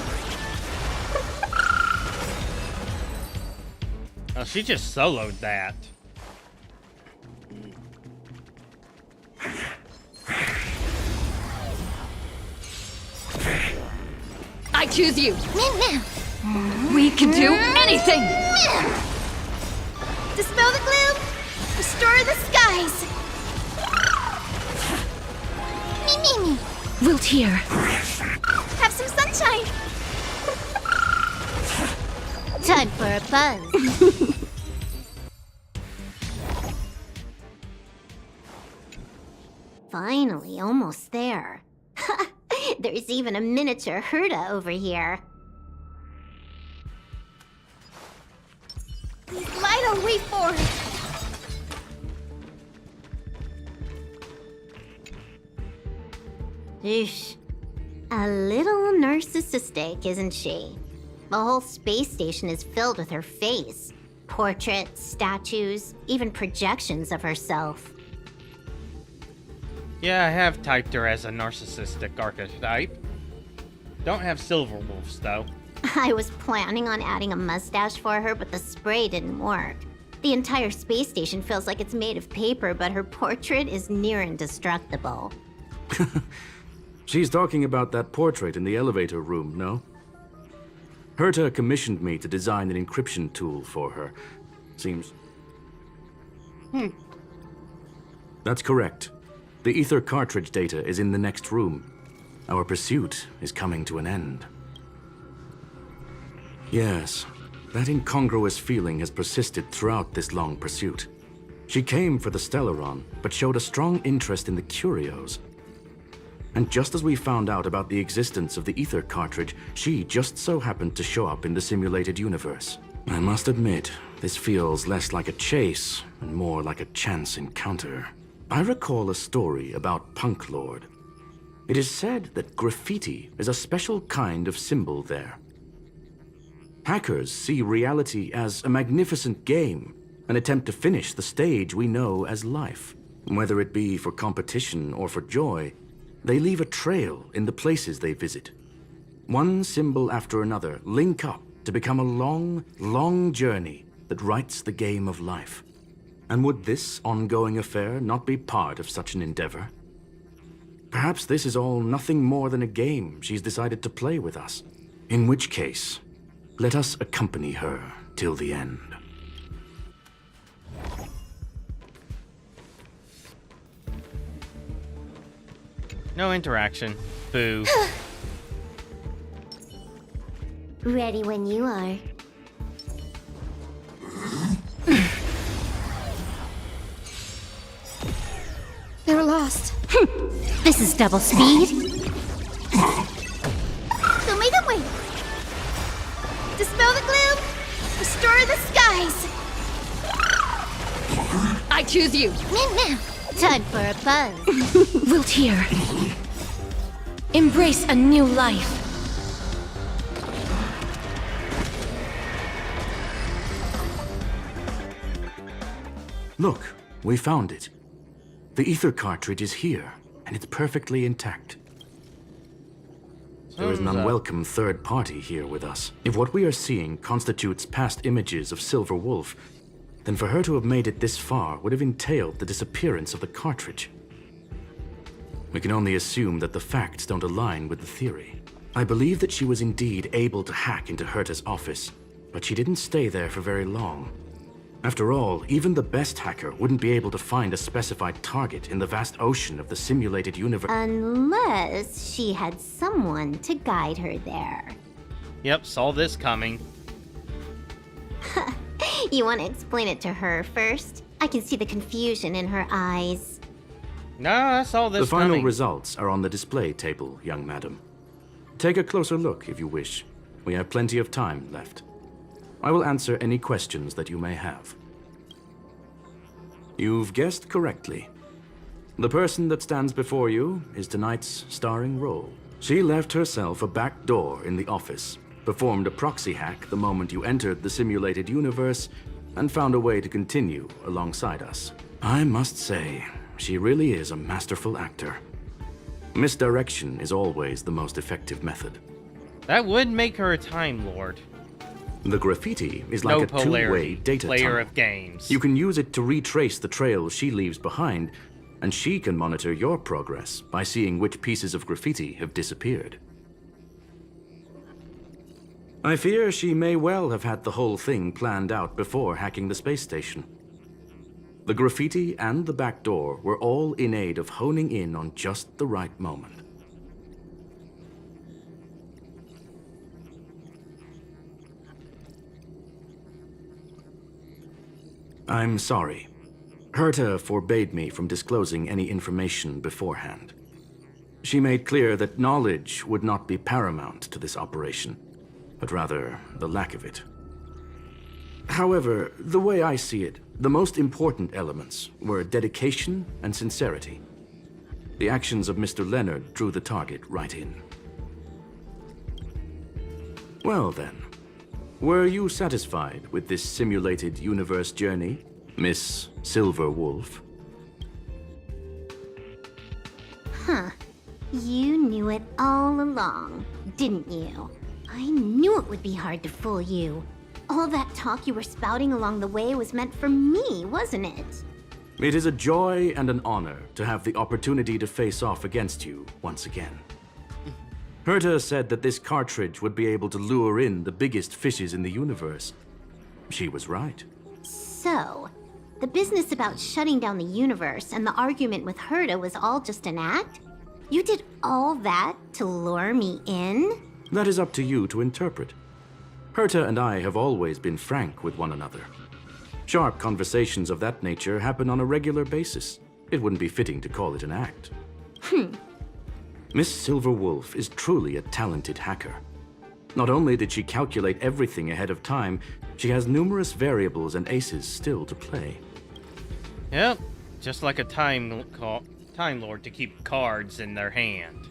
S1: Oh, she just soloed that.
S2: I choose you. We can do anything.
S7: Dispel the gloom! Restore the skies! Me.
S2: Wilt here.
S7: Have some sunshine!
S9: Time for a buzz. Finally, almost there. There's even a miniature Herta over here.
S7: Light a way forward!
S9: Eesh. A little narcissistic, isn't she? The whole space station is filled with her face. Portraits, statues, even projections of herself.
S1: Yeah, I have typed her as a narcissistic archetype. Don't have silver wolves, though.
S9: I was planning on adding a mustache for her, but the spray didn't work. The entire space station feels like it's made of paper, but her portrait is near indestructible.
S8: She's talking about that portrait in the elevator room, no? Herta commissioned me to design an encryption tool for her. Seems... That's correct. The ether cartridge data is in the next room. Our pursuit is coming to an end. Yes, that incongruous feeling has persisted throughout this long pursuit. She came for the Stellaron, but showed a strong interest in the curios. And just as we found out about the existence of the ether cartridge, she just so happened to show up in the simulated universe. I must admit, this feels less like a chase and more like a chance encounter. I recall a story about Punk Lord. It is said that graffiti is a special kind of symbol there. Hackers see reality as a magnificent game, an attempt to finish the stage we know as life. Whether it be for competition or for joy, they leave a trail in the places they visit. One symbol after another link up to become a long, long journey that writes the game of life. And would this ongoing affair not be part of such an endeavor? Perhaps this is all nothing more than a game she's decided to play with us. In which case, let us accompany her till the end.
S1: No interaction. Boo.
S9: Ready when you are.
S2: They're lost.
S9: This is double speed.
S7: Show me the way! Dispel the gloom! Restore the skies!
S2: I choose you.
S9: Time for a buzz.
S2: Wilt here. Embrace a new life.
S8: Look, we found it. The ether cartridge is here, and it's perfectly intact. There is an unwelcome third party here with us. If what we are seeing constitutes past images of Silver Wolf, then for her to have made it this far would have entailed the disappearance of the cartridge. We can only assume that the facts don't align with the theory. I believe that she was indeed able to hack into Herta's office, but she didn't stay there for very long. After all, even the best hacker wouldn't be able to find a specified target in the vast ocean of the simulated universe.
S9: Unless she had someone to guide her there.
S1: Yep, saw this coming.
S9: You want to explain it to her first? I can see the confusion in her eyes.
S1: Nah, I saw this
S8: The final
S1: coming.
S8: results are on the display table, young madam. Take a closer look if you wish. We have plenty of time left. I will answer any questions that you may have. You've guessed correctly. The person that stands before you is tonight's starring role. She left herself a back door in the office, performed a proxy hack the moment you entered the simulated universe, and found a way to continue alongside us. I must say, she really is a masterful actor. Misdirection is always the most effective method.
S1: That would make her a Time Lord.
S8: The graffiti is
S1: No
S8: like a two-way
S1: polarity.
S8: data
S1: Player
S8: tunnel.
S1: of games.
S8: You can use it to retrace the trails she leaves behind, and she can monitor your progress by seeing which pieces of graffiti have disappeared. I fear she may well have had the whole thing planned out before hacking the space station. The graffiti and the back door were all in aid of honing in on just the right moment. I'm sorry. Herta forbade me from disclosing any information beforehand. She made clear that knowledge would not be paramount to this operation, but rather the lack of it. However, the way I see it, the most important elements were dedication and sincerity. The actions of Mr. Leonard drew the target right in. Well then, were you satisfied with this simulated universe journey, Miss Silver Wolf?
S9: Huh. You knew it all along, didn't you? I knew it would be hard to fool you. All that talk you were spouting along the way was meant for me, wasn't it?
S8: It is a joy and an honor to have the opportunity to face off against you once again. Herta said that this cartridge would be able to lure in the biggest fishes in the universe. She was right.
S9: So, the business about shutting down the universe and the argument with Herta was all just an act? You did all that to lure me in?
S8: That is up to you to interpret. Herta and I have always been frank with one another. Sharp conversations of that nature happen on a regular basis. It wouldn't be fitting to call it an act. Miss Silver Wolf is truly a talented hacker. Not only did she calculate everything ahead of time, she has numerous variables and aces still to play.
S1: Yep, just like a Time Lord to keep cards in their hand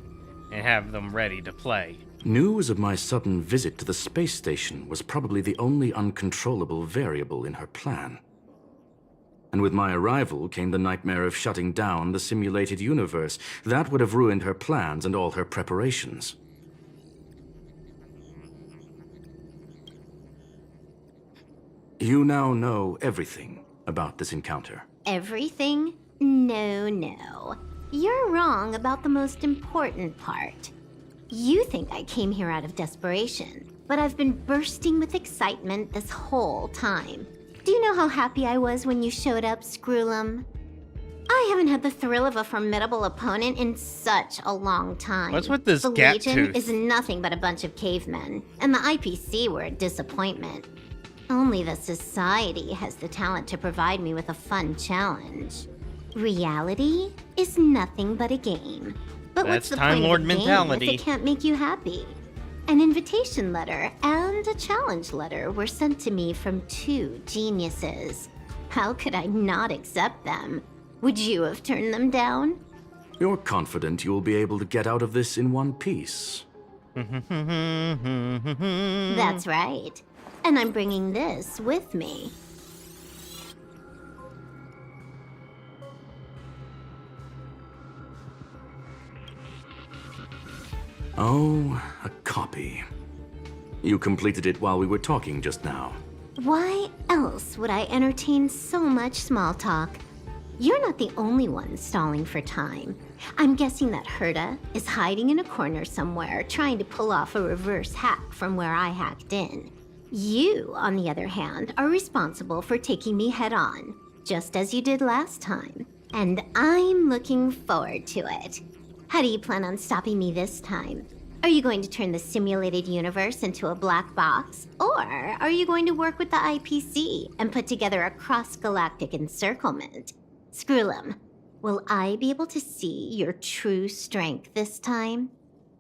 S1: and have them ready to play.
S8: News of my sudden visit to the space station was probably the only uncontrollable variable in her plan. And with my arrival came the nightmare of shutting down the simulated universe. That would have ruined her plans and all her preparations. You now know everything about this encounter.
S9: Everything? No. You're wrong about the most important part. You think I came here out of desperation, but I've been bursting with excitement this whole time. Do you know how happy I was when you showed up, Screwlum? I haven't had the thrill of a formidable opponent in such a long time.
S1: What's with this
S9: The
S1: gap
S9: Legion
S1: tooth?
S9: is nothing but a bunch of cavemen, and the IPC were a disappointment. Only the Society has the talent to provide me with a fun challenge. Reality is nothing but a game. But what's
S1: That's
S9: the
S1: Time
S9: point
S1: Lord
S9: of a game
S1: mentality.
S9: if it can't make you happy? An invitation letter and a challenge letter were sent to me from two geniuses. How could I not accept them? Would you have turned them down?
S8: You're confident you will be able to get out of this in one piece.
S9: That's right. And I'm bringing this with me.
S8: Oh, a copy. You completed it while we were talking just now.
S9: Why else would I entertain so much small talk? You're not the only one stalling for time. I'm guessing that Herta is hiding in a corner somewhere, trying to pull off a reverse hack from where I hacked in. You, on the other hand, are responsible for taking me head on, just as you did last time. And I'm looking forward to it. How do you plan on stopping me this time? Are you going to turn the simulated universe into a black box? Or are you going to work with the IPC and put together a cross-galactic encirclement? Screw'em, will I be able to see your true strength this time?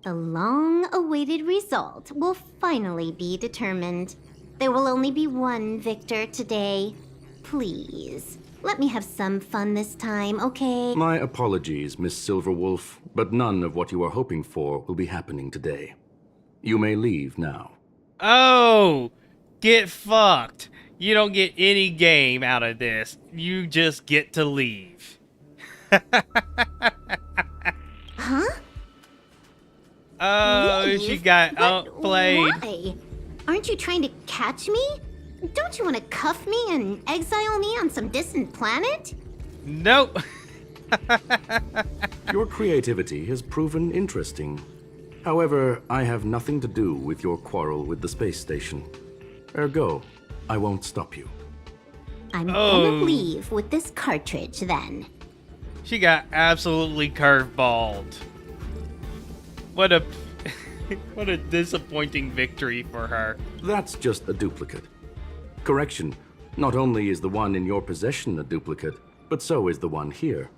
S9: The long-awaited result will finally be determined. There will only be one victor today. Please, let me have some fun this time, okay?
S8: My apologies, Miss Silverwolf, but none of what you are hoping for will be happening today. You may leave now.
S1: Oh, get fucked. You don't get any game out of this. You just get to leave.
S9: Huh?
S1: Oh,
S9: Leave?
S1: she got
S9: But
S1: outplayed.
S9: Why? Aren't you trying to catch me? Don't you want to cuff me and exile me on some distant planet?
S1: Nope.
S8: Your creativity has proven interesting. However, I have nothing to do with your quarrel with the space station. Ergo, I won't stop you.
S9: I'm
S1: Oh.
S9: gonna leave with this cartridge then.
S1: She got absolutely curveballed. What a what a disappointing victory for her.
S8: That's just a duplicate. Correction, not only is the one in your possession a duplicate, but so is the one here.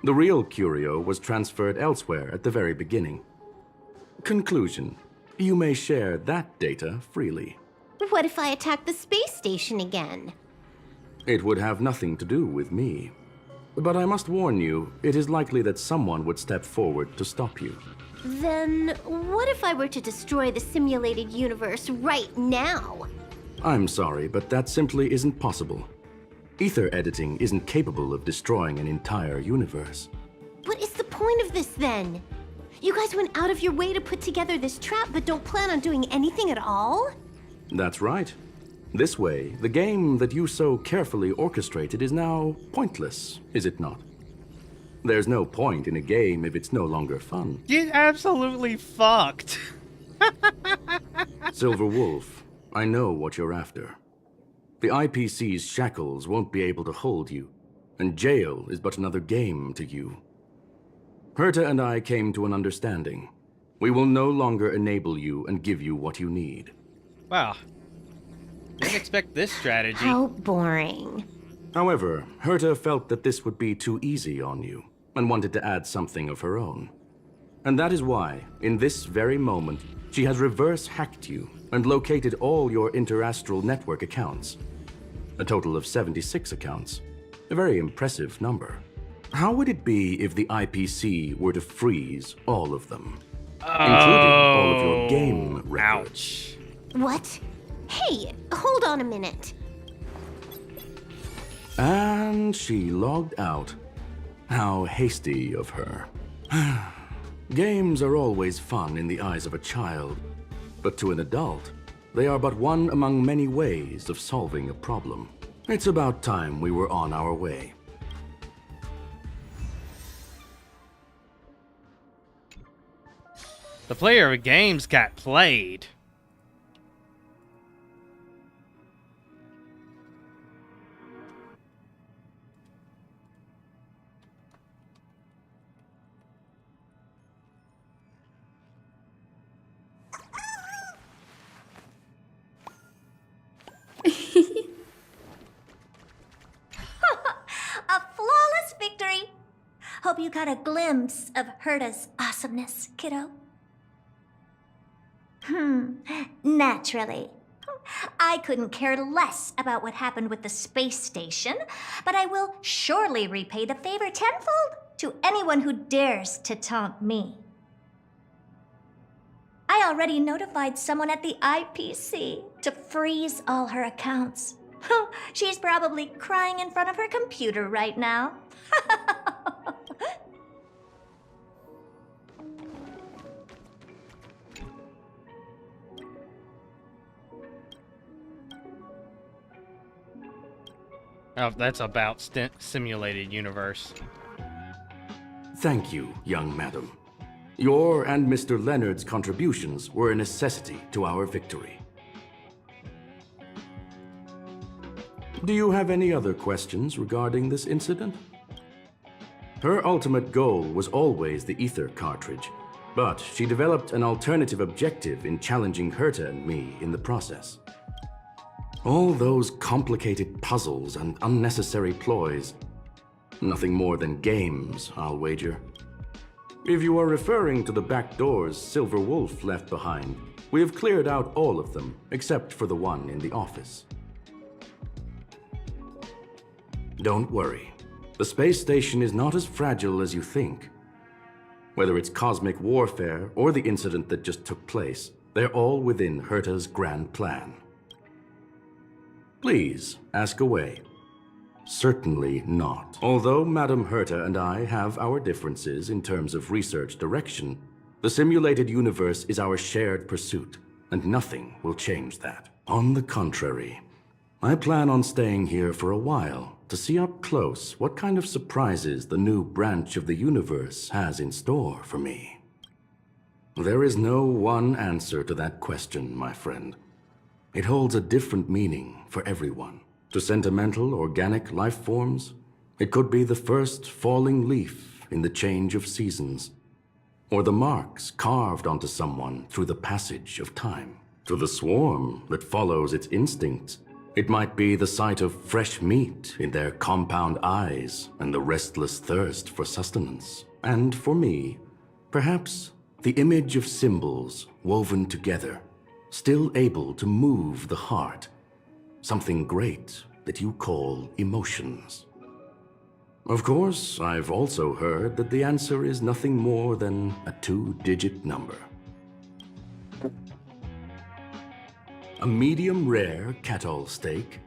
S8: The real curio was transferred elsewhere at the very beginning. Conclusion, you may share that data freely.
S9: What if I attack the space station again?
S8: It would have nothing to do with me. But I must warn you, it is likely that someone would step forward to stop you.
S9: Then what if I were to destroy the simulated universe right now?
S8: I'm sorry, but that simply isn't possible. Ether editing isn't capable of destroying an entire universe.
S9: What is the point of this then? You guys went out of your way to put together this trap but don't plan on doing anything at all?
S8: That's right. This way, the game that you so carefully orchestrated is now pointless, is it not? There's no point in a game if it's no longer fun.
S1: Get absolutely fucked.
S8: Silver Wolf, I know what you're after. The IPC's shackles won't be able to hold you, and jail is but another game to you. Herta and I came to an understanding. We will no longer enable you and give you what you need.
S1: Wow. Didn't expect this strategy.
S9: How boring.
S8: However, Herta felt that this would be too easy on you, and wanted to add something of her own. And that is why, in this very moment, she has reverse-hacked you and located all your interastral network accounts. A total of 76 accounts. A very impressive number. How would it be if the IPC were to freeze all of them? Including all of your game records.
S1: Ouch.
S9: What? Hey, hold on a minute.
S8: And she logged out. How hasty of her. Games are always fun in the eyes of a child, but to an adult, they are but one among many ways of solving a problem. It's about time we were on our way.
S1: The player of games got played.
S7: A flawless victory! Hope you got a glimpse of Herta's awesomeness, kiddo. Naturally. I couldn't care less about what happened with the space station, but I will surely repay the favor tenfold to anyone who dares to taunt me. I already notified someone at the IPC to freeze all her accounts. She's probably crying in front of her computer right now.
S1: Oh, that's about simulated universe.
S8: Thank you, young madam. Your and Mr. Leonard's contributions were a necessity to our victory. Do you have any other questions regarding this incident? Her ultimate goal was always the ether cartridge, but she developed an alternative objective in challenging Herta and me in the process. All those complicated puzzles and unnecessary ploys. Nothing more than games, I'll wager. If you are referring to the back doors Silver Wolf left behind, we have cleared out all of them, except for the one in the office. Don't worry. The space station is not as fragile as you think. Whether it's cosmic warfare or the incident that just took place, they're all within Herta's grand plan. Please, ask away. Certainly not. Although Madame Herta and I have our differences in terms of research direction, the simulated universe is our shared pursuit, and nothing will change that. On the contrary, I plan on staying here for a while to see up close what kind of surprises the new branch of the universe has in store for me. There is no one answer to that question, my friend. It holds a different meaning for everyone. To sentimental, organic life forms, it could be the first falling leaf in the change of seasons, or the marks carved onto someone through the passage of time. To the swarm that follows its instincts, it might be the sight of fresh meat in their compound eyes and the restless thirst for sustenance. And for me, perhaps the image of symbols woven together, still able to move the heart. Something great that you call emotions. Of course, I've also heard that the answer is nothing more than a 2-digit number. A medium rare cattle steak,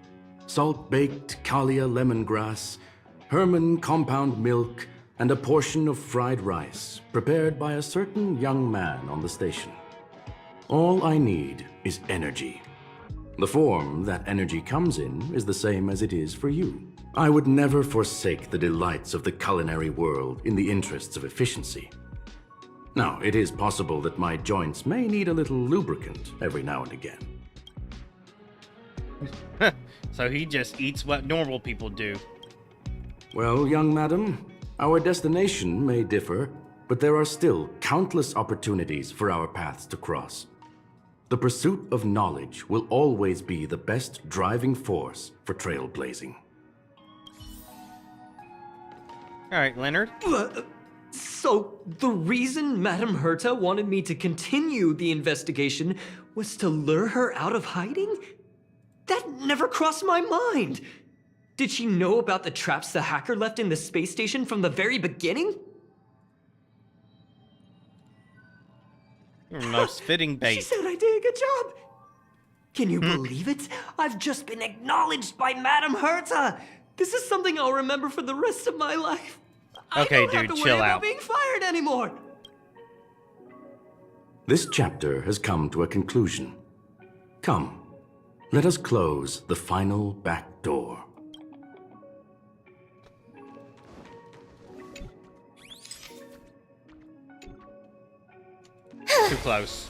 S8: salt-baked Kalia lemongrass, Herman compound milk, and a portion of fried rice prepared by a certain young man on the station. All I need is energy. The form that energy comes in is the same as it is for you. I would never forsake the delights of the culinary world in the interests of efficiency. Now, it is possible that my joints may need a little lubricant every now and again.
S1: So he just eats what normal people do.
S8: Well, young madam, our destination may differ, but there are still countless opportunities for our paths to cross. The pursuit of knowledge will always be the best driving force for trailblazing.
S1: All right, Leonard.
S5: So, the reason Madame Herta wanted me to continue the investigation was to lure her out of hiding? That never crossed my mind! Did she know about the traps the hacker left in the space station from the very beginning?
S1: Most fitting bait.
S5: She said I did a good job! Can you believe it? I've just been acknowledged by Madame Herta! This is something I'll remember for the rest of my life.
S1: Okay,
S5: I don't have
S1: dude,
S5: to
S1: chill
S5: worry
S1: out.
S5: about being fired anymore!
S8: This chapter has come to a conclusion. Come, let us close the final back door.
S1: Too close.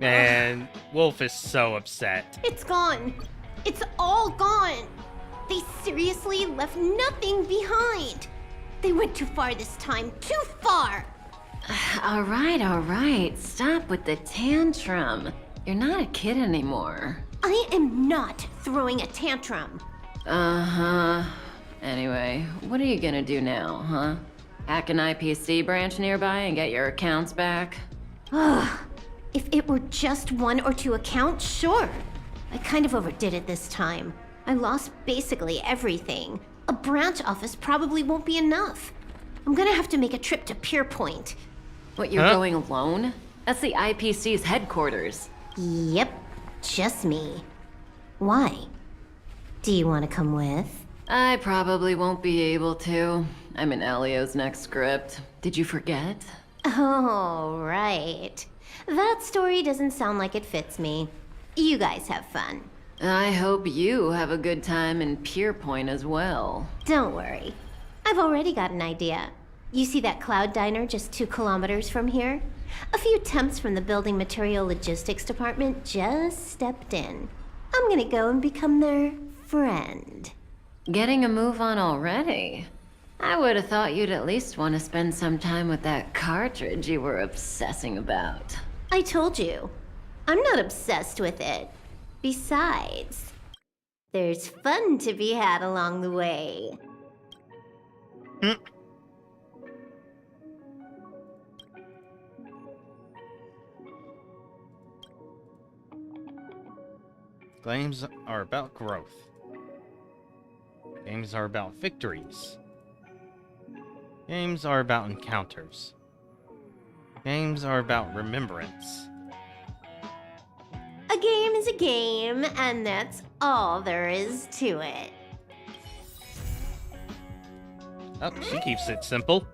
S1: And Wolf is so upset.
S9: It's gone. It's all gone. They seriously left nothing behind. They went too far this time. Too far.
S2: All right. Stop with the tantrum. You're not a kid anymore.
S9: I am not throwing a tantrum.
S2: Uh-huh. Anyway, what are you gonna do now, huh? Hack an IPC branch nearby and get your accounts back?
S9: Ugh. If it were just 1 or 2 accounts, sure. I kind of overdid it this time. I lost basically everything. A branch office probably won't be enough. I'm gonna have to make a trip to Pierpoint.
S2: What, you're going alone? That's the IPC's headquarters.
S9: Yep, just me. Why? Do you want to come with?
S2: I probably won't be able to. I'm in Elio's next script. Did you forget?
S9: Oh, right. That story doesn't sound like it fits me. You guys have fun.
S2: I hope you have a good time in Pierpoint as well.
S9: Don't worry. I've already got an idea. You see that cloud diner just 2 kilometers from here? A few temps from the building material logistics department just stepped in. I'm gonna go and become their friend.
S2: Getting a move on already? I would have thought you'd at least want to spend some time with that cartridge you were obsessing about.
S9: I told you. I'm not obsessed with it. Besides, there's fun to be had along the way.
S1: Games are about growth. Games are about victories. Games are about encounters. Games are about remembrance.
S9: A game is a game, and that's all there is to it.
S1: Oh, she keeps it simple.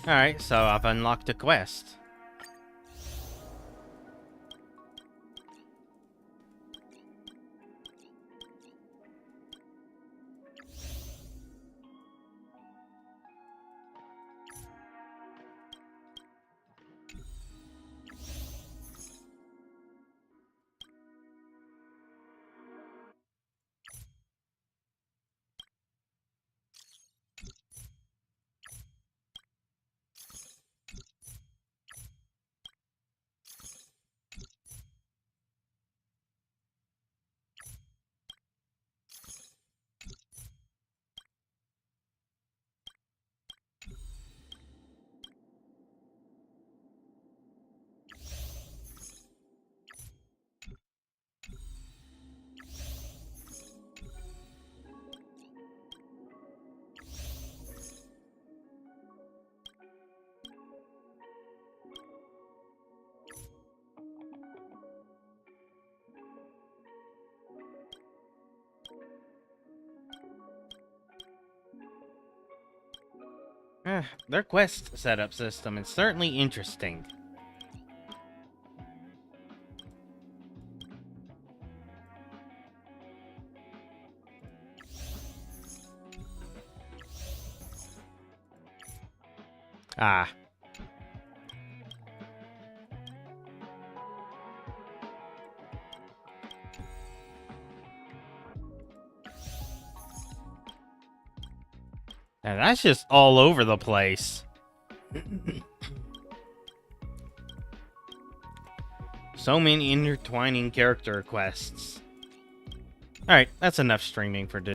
S1: Alright, so I've unlocked a quest. Their quest setup system is certainly interesting. Ah. And that's just all over the place. So many intertwining character quests. Alright, that's enough streaming for today.